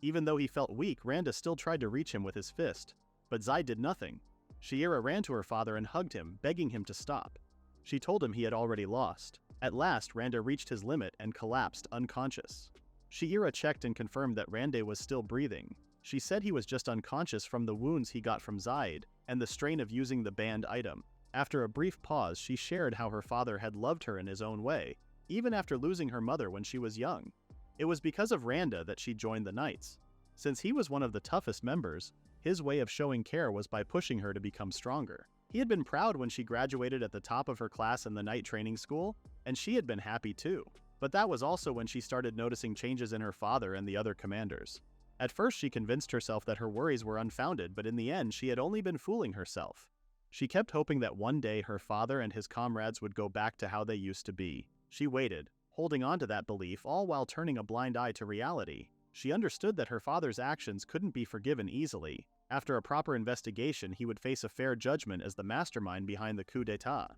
Even though he felt weak, Randa still tried to reach him with his fist. But Zaid did nothing. Shiera ran to her father and hugged him, begging him to stop. She told him he had already lost. At last, Randa reached his limit and collapsed unconscious. Shiera checked and confirmed that Randa was still breathing. She said he was just unconscious from the wounds he got from Zaid and the strain of using the banned item. After a brief pause, she shared how her father had loved her in his own way, even after losing her mother when she was young. It was because of Randa that she joined the Knights. Since he was one of the toughest members, his way of showing care was by pushing her to become stronger. He had been proud when she graduated at the top of her class in the Knight training school, and she had been happy too. But that was also when she started noticing changes in her father and the other commanders. At first, she convinced herself that her worries were unfounded, but in the end, she had only been fooling herself. She kept hoping that one day her father and his comrades would go back to how they used to be. She waited, holding on to that belief, all while turning a blind eye to reality. She understood that her father's actions couldn't be forgiven easily. After a proper investigation, he would face a fair judgment as the mastermind behind the coup d'etat.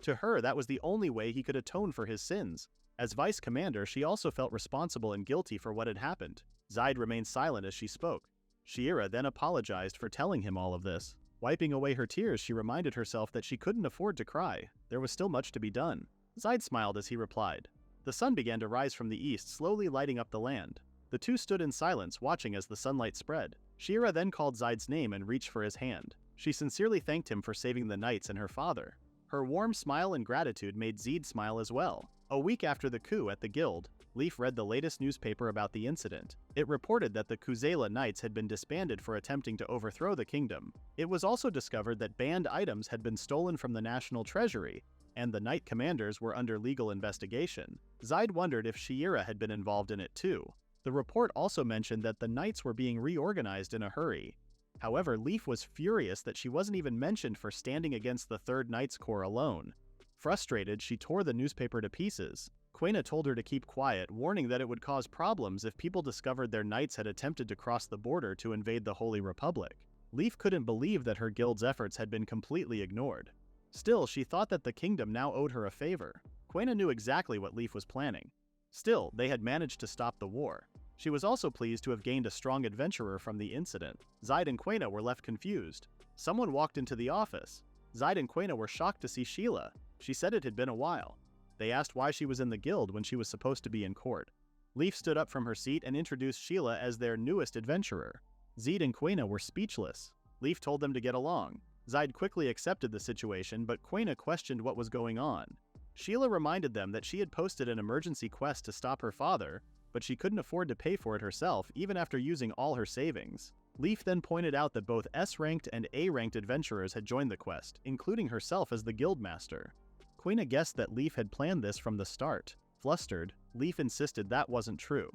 To her, that was the only way he could atone for his sins. As vice commander, she also felt responsible and guilty for what had happened. Zaid remained silent as she spoke. Shiera then apologized for telling him all of this. Wiping away her tears, she reminded herself that she couldn't afford to cry. There was still much to be done. Zaid smiled as he replied. The sun began to rise from the east, slowly lighting up the land. The two stood in silence, watching as the sunlight spread. Shiera then called Zaid's name and reached for his hand. She sincerely thanked him for saving the knights and her father. Her warm smile and gratitude made Zaid smile as well. A week after the coup at the guild, Leif read the latest newspaper about the incident. It reported that the Kuzela Knights had been disbanded for attempting to overthrow the kingdom. It was also discovered that banned items had been stolen from the national treasury, and the knight commanders were under legal investigation. Zaid wondered if Shiera had been involved in it too. The report also mentioned that the knights were being reorganized in a hurry. However, Leif was furious that she wasn't even mentioned for standing against the 3rd Knights Corps alone. Frustrated, she tore the newspaper to pieces. Quena told her to keep quiet, warning that it would cause problems if people discovered their knights had attempted to cross the border to invade the Holy Republic. Leif couldn't believe that her guild's efforts had been completely ignored. Still, she thought that the kingdom now owed her a favor. Quena knew exactly what Leif was planning. Still, they had managed to stop the war. She was also pleased to have gained a strong adventurer from the incident. Zaid and Quena were left confused. Someone walked into the office. Zaid and Quena were shocked to see Sheila. She said it had been a while. They asked why she was in the guild when she was supposed to be in court. Leif stood up from her seat and introduced Sheila as their newest adventurer. Zaid and Quena were speechless. Leif told them to get along. Zaid quickly accepted the situation, but Quena questioned what was going on. Sheila reminded them that she had posted an emergency quest to stop her father, but she couldn't afford to pay for it herself even after using all her savings. Leif then pointed out that both S-ranked and A-ranked adventurers had joined the quest, including herself as the guildmaster. Quena guessed that Leif had planned this from the start. Flustered, Leif insisted that wasn't true.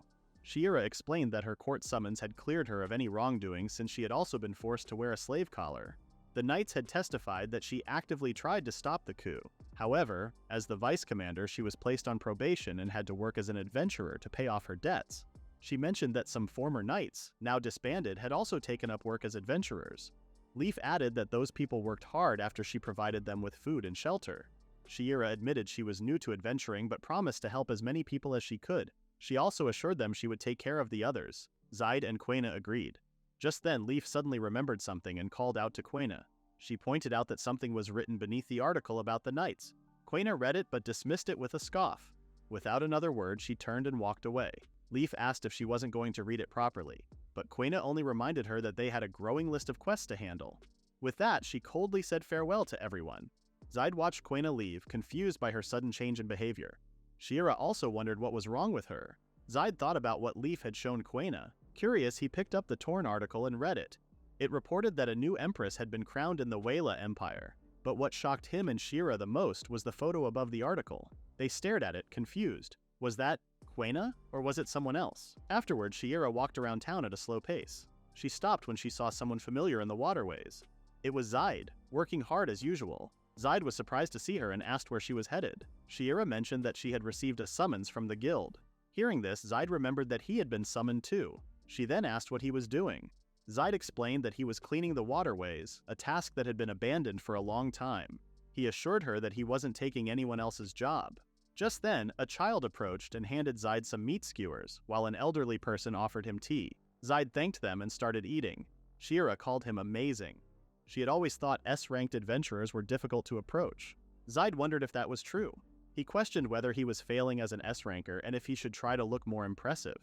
Shiera explained that her court summons had cleared her of any wrongdoing since she had also been forced to wear a slave collar. The knights had testified that she actively tried to stop the coup. However, as the vice commander, she was placed on probation and had to work as an adventurer to pay off her debts. She mentioned that some former knights, now disbanded, had also taken up work as adventurers. Leif added that those people worked hard after she provided them with food and shelter. Shiera admitted she was new to adventuring but promised to help as many people as she could. She also assured them she would take care of the others. Zaid and Quena agreed. Just then, Leif suddenly remembered something and called out to Quena. She pointed out that something was written beneath the article about the knights. Quena read it but dismissed it with a scoff. Without another word, she turned and walked away. Leif asked if she wasn't going to read it properly, but Quena only reminded her that they had a growing list of quests to handle. With that, she coldly said farewell to everyone. Zaid watched Quena leave, confused by her sudden change in behavior. Shiera also wondered what was wrong with her. Zaid thought about what Leif had shown Quena. Curious, he picked up the torn article and read it. It reported that a new empress had been crowned in the Wela Empire. But what shocked him and Shiera the most was the photo above the article. They stared at it, confused. Was that Quena, or was it someone else? Afterwards, Shiera walked around town at a slow pace. She stopped when she saw someone familiar in the waterways. It was Zaid, working hard as usual. Zaid was surprised to see her and asked where she was headed. Shiera mentioned that she had received a summons from the guild. Hearing this, Zaid remembered that he had been summoned too. She then asked what he was doing. Zaid explained that he was cleaning the waterways, a task that had been abandoned for a long time. He assured her that he wasn't taking anyone else's job. Just then, a child approached and handed Zaid some meat skewers, while an elderly person offered him tea. Zaid thanked them and started eating. Shiera called him amazing. She had always thought S-ranked adventurers were difficult to approach. Zaid wondered if that was true. He questioned whether he was failing as an S-ranker and if he should try to look more impressive.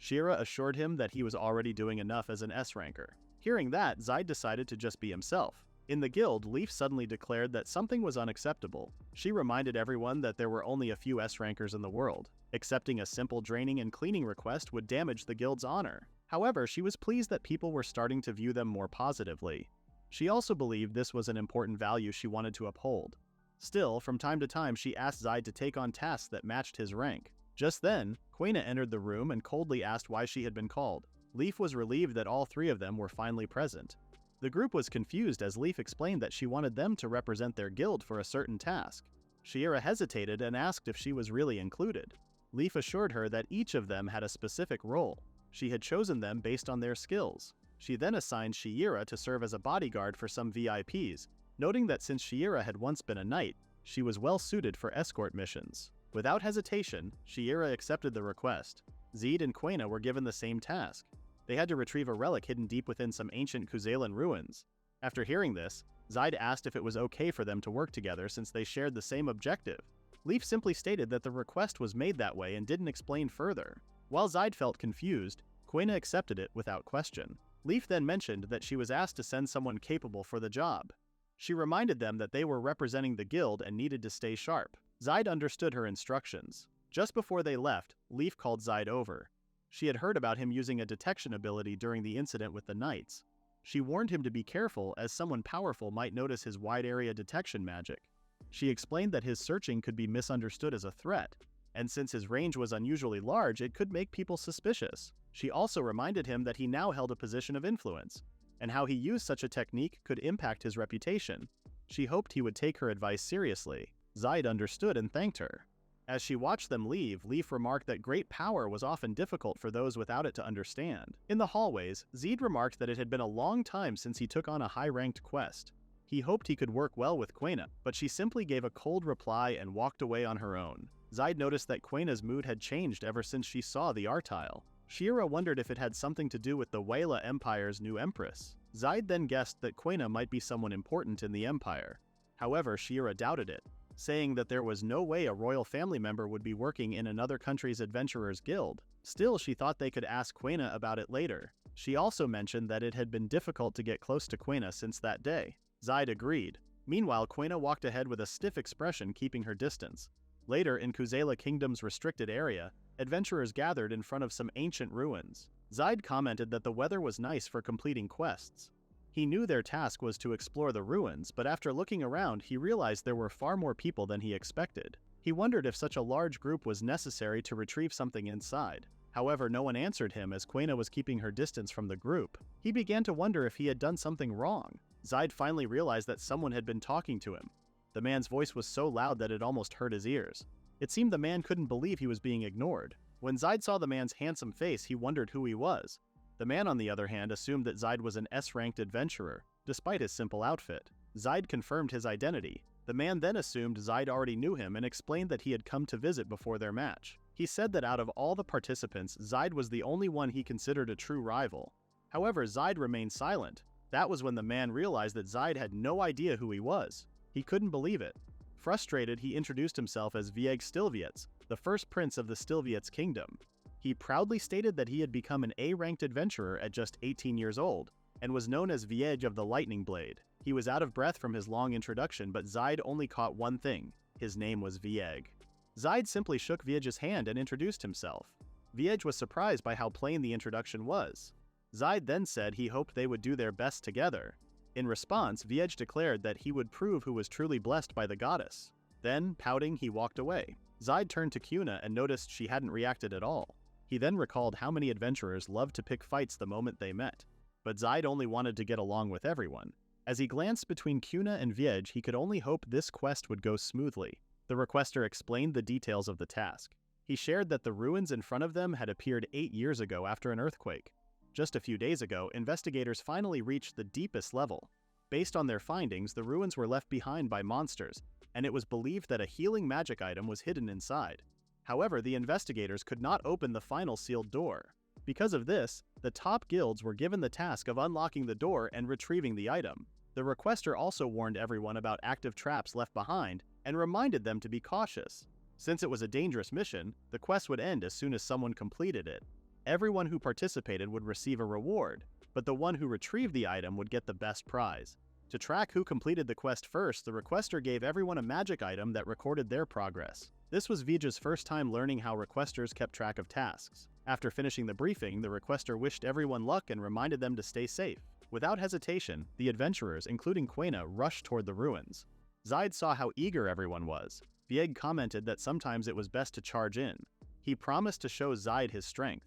Shiera assured him that he was already doing enough as an S-ranker. Hearing that, Zaid decided to just be himself. In the guild, Leif suddenly declared that something was unacceptable. She reminded everyone that there were only a few S-rankers in the world. Accepting a simple draining and cleaning request would damage the guild's honor. However, she was pleased that people were starting to view them more positively. She also believed this was an important value she wanted to uphold. Still, from time to time she asked Zaid to take on tasks that matched his rank. Just then, Quena entered the room and coldly asked why she had been called. Leif was relieved that all three of them were finally present. The group was confused as Leif explained that she wanted them to represent their guild for a certain task. Shiera hesitated and asked if she was really included. Leif assured her that each of them had a specific role. She had chosen them based on their skills. She then assigned Shiera to serve as a bodyguard for some VIPs, noting that since Shiera had once been a knight, she was well suited for escort missions. Without hesitation, Shiera accepted the request. Zaid and Quena were given the same task. They had to retrieve a relic hidden deep within some ancient Kuzalan ruins. After hearing this, Zaid asked if it was okay for them to work together since they shared the same objective. Leif simply stated that the request was made that way and didn't explain further. While Zaid felt confused, Quena accepted it without question. Leif then mentioned that she was asked to send someone capable for the job. She reminded them that they were representing the guild and needed to stay sharp. Zaid understood her instructions. Just before they left, Leaf called Zaid over. She had heard about him using a detection ability during the incident with the knights. She warned him to be careful as someone powerful might notice his wide area detection magic. She explained that his searching could be misunderstood as a threat, and since his range was unusually large, it could make people suspicious. She also reminded him that he now held a position of influence, and how he used such a technique could impact his reputation. She hoped he would take her advice seriously. Zaid understood and thanked her. As she watched them leave, Leaf remarked that great power was often difficult for those without it to understand. In the hallways, Zaid remarked that it had been a long time since he took on a high-ranked quest. He hoped he could work well with Quena, but she simply gave a cold reply and walked away on her own. Zaid noticed that Quena's mood had changed ever since she saw the Artile. Shira wondered if it had something to do with the Wayla Empire's new empress. Zaid then guessed that Quena might be someone important in the empire. However, Shira doubted it, saying that there was no way a royal family member would be working in another country's adventurers guild. Still, she thought they could ask Quena about it later. She also mentioned that it had been difficult to get close to Quena since that day. Zaid agreed. Meanwhile, Quena walked ahead with a stiff expression, keeping her distance. Later, in Kuzela Kingdom's restricted area, adventurers gathered in front of some ancient ruins. Zaid commented that the weather was nice for completing quests. He knew their task was to explore the ruins, but after looking around, he realized there were far more people than he expected. He wondered if such a large group was necessary to retrieve something inside. However, no one answered him as Quena was keeping her distance from the group. He began to wonder if he had done something wrong. Zaid finally realized that someone had been talking to him. The man's voice was so loud that it almost hurt his ears. It seemed the man couldn't believe he was being ignored. When Zaid saw the man's handsome face, he wondered who he was. The man, on the other hand, assumed that Zaid was an S-ranked adventurer, despite his simple outfit. Zaid confirmed his identity. The man then assumed Zaid already knew him and explained that he had come to visit before their match. He said that out of all the participants, Zaid was the only one he considered a true rival. However, Zaid remained silent. That was when the man realized that Zaid had no idea who he was. He couldn't believe it. Frustrated, he introduced himself as Vieg Stilviets, the first prince of the Stilviets kingdom. He proudly stated that he had become an A-ranked adventurer at just 18 years old, and was known as Vieg of the Lightning Blade. He was out of breath from his long introduction, but Zaid only caught one thing. His name was Vieg. Zaid simply shook Vieg's hand and introduced himself. Vieg was surprised by how plain the introduction was. Zaid then said he hoped they would do their best together. In response, Vieg declared that he would prove who was truly blessed by the goddess. Then, pouting, he walked away. Zaid turned to Cuna and noticed she hadn't reacted at all. He then recalled how many adventurers loved to pick fights the moment they met. But Zaid only wanted to get along with everyone. As he glanced between Cuna and Vieg, he could only hope this quest would go smoothly. The requester explained the details of the task. He shared that the ruins in front of them had appeared 8 years ago after an earthquake. Just a few days ago, investigators finally reached the deepest level. Based on their findings, the ruins were left behind by monsters, and it was believed that a healing magic item was hidden inside. However, the investigators could not open the final sealed door. Because of this, the top guilds were given the task of unlocking the door and retrieving the item. The requester also warned everyone about active traps left behind and reminded them to be cautious. Since it was a dangerous mission, the quest would end as soon as someone completed it. Everyone who participated would receive a reward, but the one who retrieved the item would get the best prize. To track who completed the quest first, the requester gave everyone a magic item that recorded their progress. This was Vieg's first time learning how requesters kept track of tasks. After finishing the briefing, the requester wished everyone luck and reminded them to stay safe. Without hesitation, the adventurers, including Quena, rushed toward the ruins. Zaid saw how eager everyone was. Vieg commented that sometimes it was best to charge in. He promised to show Zaid his strength.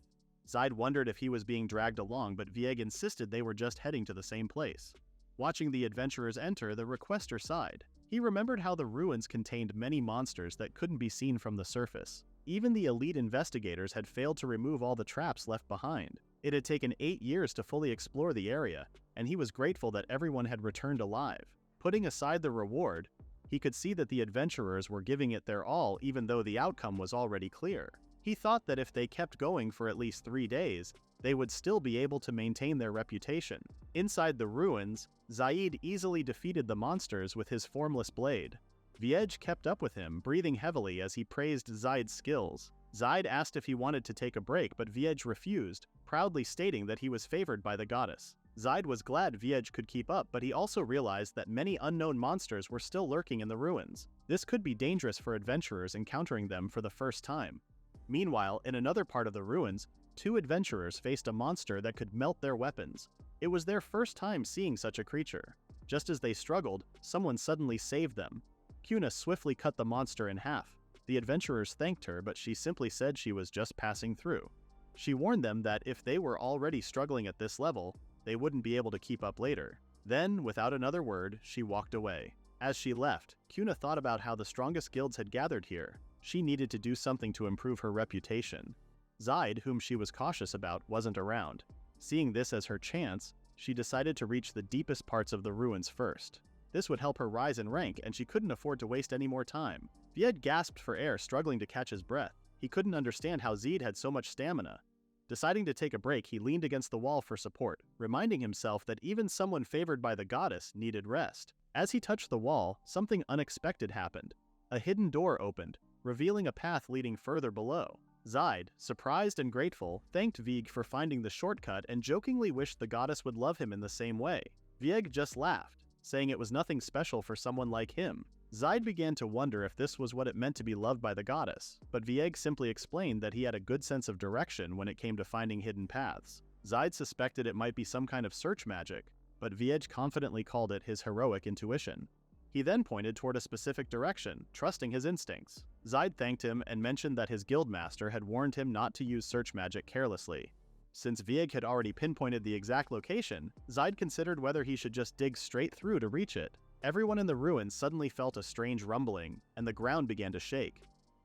Zaid wondered if he was being dragged along, but Vieg insisted they were just heading to the same place. Watching the adventurers enter, the requester sighed. He remembered how the ruins contained many monsters that couldn't be seen from the surface. Even the elite investigators had failed to remove all the traps left behind. It had taken 8 years to fully explore the area, and he was grateful that everyone had returned alive. Putting aside the reward, he could see that the adventurers were giving it their all even though the outcome was already clear. He thought that if they kept going for at least 3 days, they would still be able to maintain their reputation. Inside the ruins, Zaid easily defeated the monsters with his formless blade. Vieg kept up with him, breathing heavily as he praised Zaid's skills. Zaid asked if he wanted to take a break, but Vieg refused, proudly stating that he was favored by the goddess. Zaid was glad Viej could keep up, but he also realized that many unknown monsters were still lurking in the ruins. This could be dangerous for adventurers encountering them for the first time. Meanwhile, in another part of the ruins, two adventurers faced a monster that could melt their weapons. It was their first time seeing such a creature. Just as they struggled, someone suddenly saved them. Kuna swiftly cut the monster in half. The adventurers thanked her, but she simply said she was just passing through. She warned them that if they were already struggling at this level, they wouldn't be able to keep up later. Then, without another word, she walked away. As she left, Kuna thought about how the strongest guilds had gathered here. She needed to do something to improve her reputation. Zaid, whom she was cautious about, wasn't around. Seeing this as her chance, she decided to reach the deepest parts of the ruins first. This would help her rise in rank, and she couldn't afford to waste any more time. Viej gasped for air, struggling to catch his breath. He couldn't understand how Zaid had so much stamina. Deciding to take a break, he leaned against the wall for support, reminding himself that even someone favored by the goddess needed rest. As he touched the wall, something unexpected happened. A hidden door opened, revealing a path leading further below. Zaid, surprised and grateful, thanked Viej for finding the shortcut and jokingly wished the goddess would love him in the same way. Viej just laughed, saying it was nothing special for someone like him. Zaid began to wonder if this was what it meant to be loved by the goddess, but Viej simply explained that he had a good sense of direction when it came to finding hidden paths. Zaid suspected it might be some kind of search magic, but Viej confidently called it his heroic intuition. He then pointed toward a specific direction, trusting his instincts. Zaid thanked him and mentioned that his guildmaster had warned him not to use search magic carelessly. Since Viej had already pinpointed the exact location, Zaid considered whether he should just dig straight through to reach it. Everyone in the ruins suddenly felt a strange rumbling, and the ground began to shake.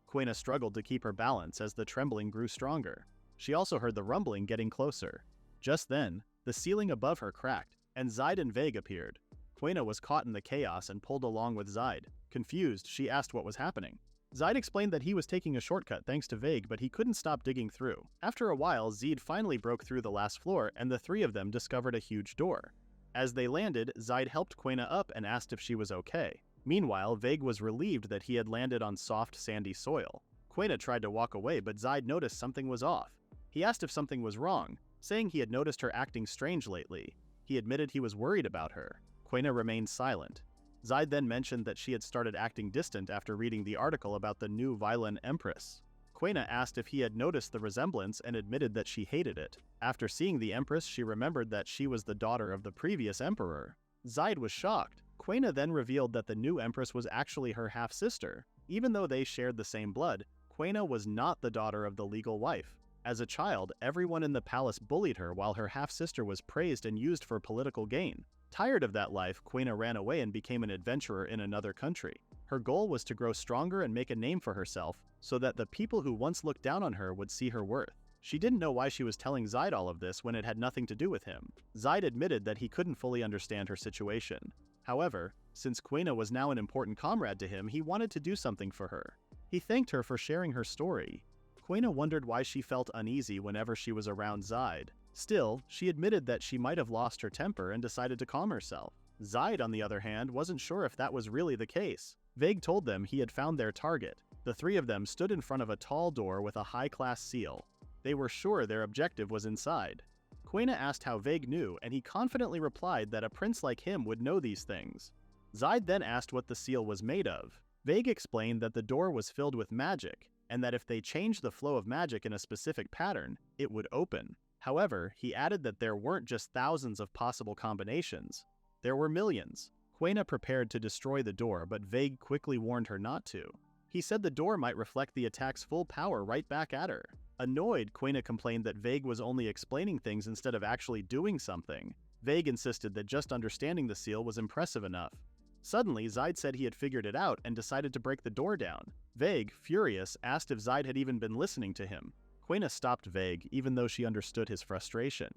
Quena struggled to keep her balance as the trembling grew stronger. She also heard the rumbling getting closer. Just then, the ceiling above her cracked, and Zaid and Vague appeared. Quena was caught in the chaos and pulled along with Zaid. Confused, she asked what was happening. Zaid explained that he was taking a shortcut thanks to Vague, but he couldn't stop digging through. After a while, Zaid finally broke through the last floor, and the three of them discovered a huge door. As they landed, Zaid helped Quena up and asked if she was okay. Meanwhile, Vague was relieved that he had landed on soft, sandy soil. Quena tried to walk away, but Zaid noticed something was off. He asked if something was wrong, saying he had noticed her acting strange lately. He admitted he was worried about her. Quena remained silent. Zaid then mentioned that she had started acting distant after reading the article about the new violent empress. Quena asked if he had noticed the resemblance and admitted that she hated it. After seeing the empress, she remembered that she was the daughter of the previous emperor. Zaid was shocked. Quena then revealed that the new empress was actually her half-sister. Even though they shared the same blood, Quena was not the daughter of the legal wife. As a child, everyone in the palace bullied her while her half-sister was praised and used for political gain. Tired of that life, Quena ran away and became an adventurer in another country. Her goal was to grow stronger and make a name for herself, so that the people who once looked down on her would see her worth. She didn't know why she was telling Zaid all of this when it had nothing to do with him. Zaid admitted that he couldn't fully understand her situation. However, since Quena was now an important comrade to him, he wanted to do something for her. He thanked her for sharing her story. Quena wondered why she felt uneasy whenever she was around Zaid. Still, she admitted that she might have lost her temper and decided to calm herself. Zaid, on the other hand, wasn't sure if that was really the case. Vague told them he had found their target. The three of them stood in front of a tall door with a high-class seal. They were sure their objective was inside. Quena asked how Vague knew, and he confidently replied that a prince like him would know these things. Zaid then asked what the seal was made of. Vague explained that the door was filled with magic, and that if they changed the flow of magic in a specific pattern, it would open. However, he added that there weren't just thousands of possible combinations. There were millions. Quena prepared to destroy the door, but Vague quickly warned her not to. He said the door might reflect the attack's full power right back at her. Annoyed, Quena complained that Vague was only explaining things instead of actually doing something. Vague insisted that just understanding the seal was impressive enough. Suddenly, Zaid said he had figured it out and decided to break the door down. Vague, furious, asked if Zaid had even been listening to him. Quena stopped Vague, even though she understood his frustration.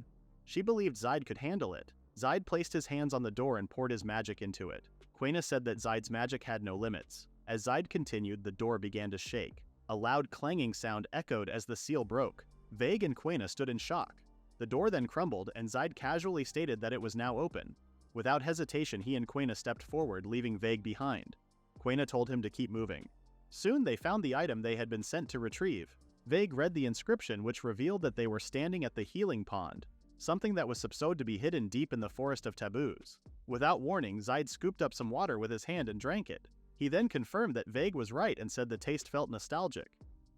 She believed Zaid could handle it. Zaid placed his hands on the door and poured his magic into it. Quena said that Zaid's magic had no limits. As Zaid continued, the door began to shake. A loud clanging sound echoed as the seal broke. Vague and Quena stood in shock. The door then crumbled, and Zaid casually stated that it was now open. Without hesitation, he and Quena stepped forward, leaving Vague behind. Quena told him to keep moving. Soon they found the item they had been sent to retrieve. Vague read the inscription, which revealed that they were standing at the healing pond. something that was supposed to be hidden deep in the forest of taboos. Without warning, Zaid scooped up some water with his hand and drank it. He then confirmed that Vague was right and said the taste felt nostalgic.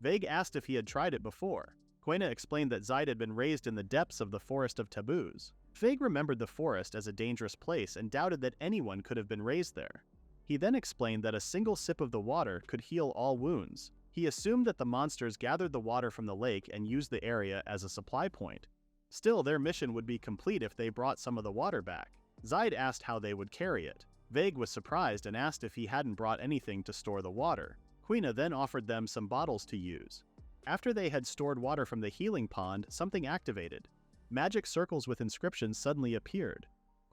Vague asked if he had tried it before. Quena explained that Zaid had been raised in the depths of the forest of taboos. Vague remembered the forest as a dangerous place and doubted that anyone could have been raised there. He then explained that a single sip of the water could heal all wounds. He assumed that the monsters gathered the water from the lake and used the area as a supply point. Still, their mission would be complete if they brought some of the water back. Zaid asked how they would carry it. Vague was surprised and asked if he hadn't brought anything to store the water. Quena then offered them some bottles to use. After they had stored water from the healing pond, something activated. Magic circles with inscriptions suddenly appeared.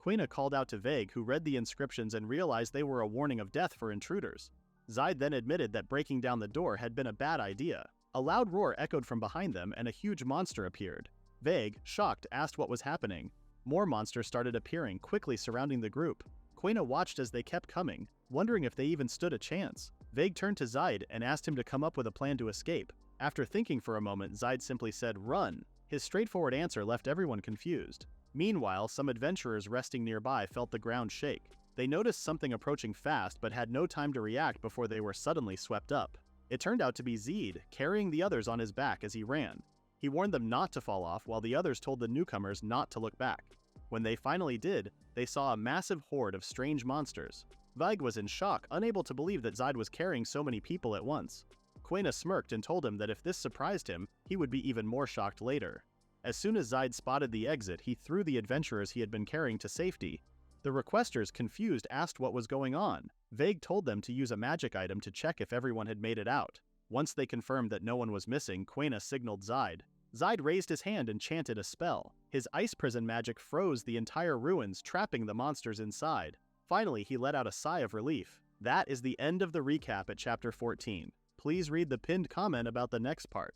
Quena called out to Vague, who read the inscriptions and realized they were a warning of death for intruders. Zaid then admitted that breaking down the door had been a bad idea. A loud roar echoed from behind them and a huge monster appeared. Vague, shocked, asked what was happening. More monsters started appearing, quickly surrounding the group. Quena watched as they kept coming, wondering if they even stood a chance. Vague turned to Zaid and asked him to come up with a plan to escape. After thinking for a moment, Zaid simply said, "Run." His straightforward answer left everyone confused. Meanwhile, some adventurers resting nearby felt the ground shake. They noticed something approaching fast but had no time to react before they were suddenly swept up. It turned out to be Zaid, carrying the others on his back as he ran. He warned them not to fall off while the others told the newcomers not to look back. When they finally did, they saw a massive horde of strange monsters. Vague was in shock, unable to believe that Zaid was carrying so many people at once. Quena smirked and told him that if this surprised him, he would be even more shocked later. As soon as Zaid spotted the exit, he threw the adventurers he had been carrying to safety. The requesters, confused, asked what was going on. Vague told them to use a magic item to check if everyone had made it out. Once they confirmed that no one was missing, Quena signaled Zaid. Zaid raised his hand and chanted a spell. His ice prison magic froze the entire ruins, trapping the monsters inside. Finally, he let out a sigh of relief. That is the end of the recap at Chapter 14. Please read the pinned comment about the next part.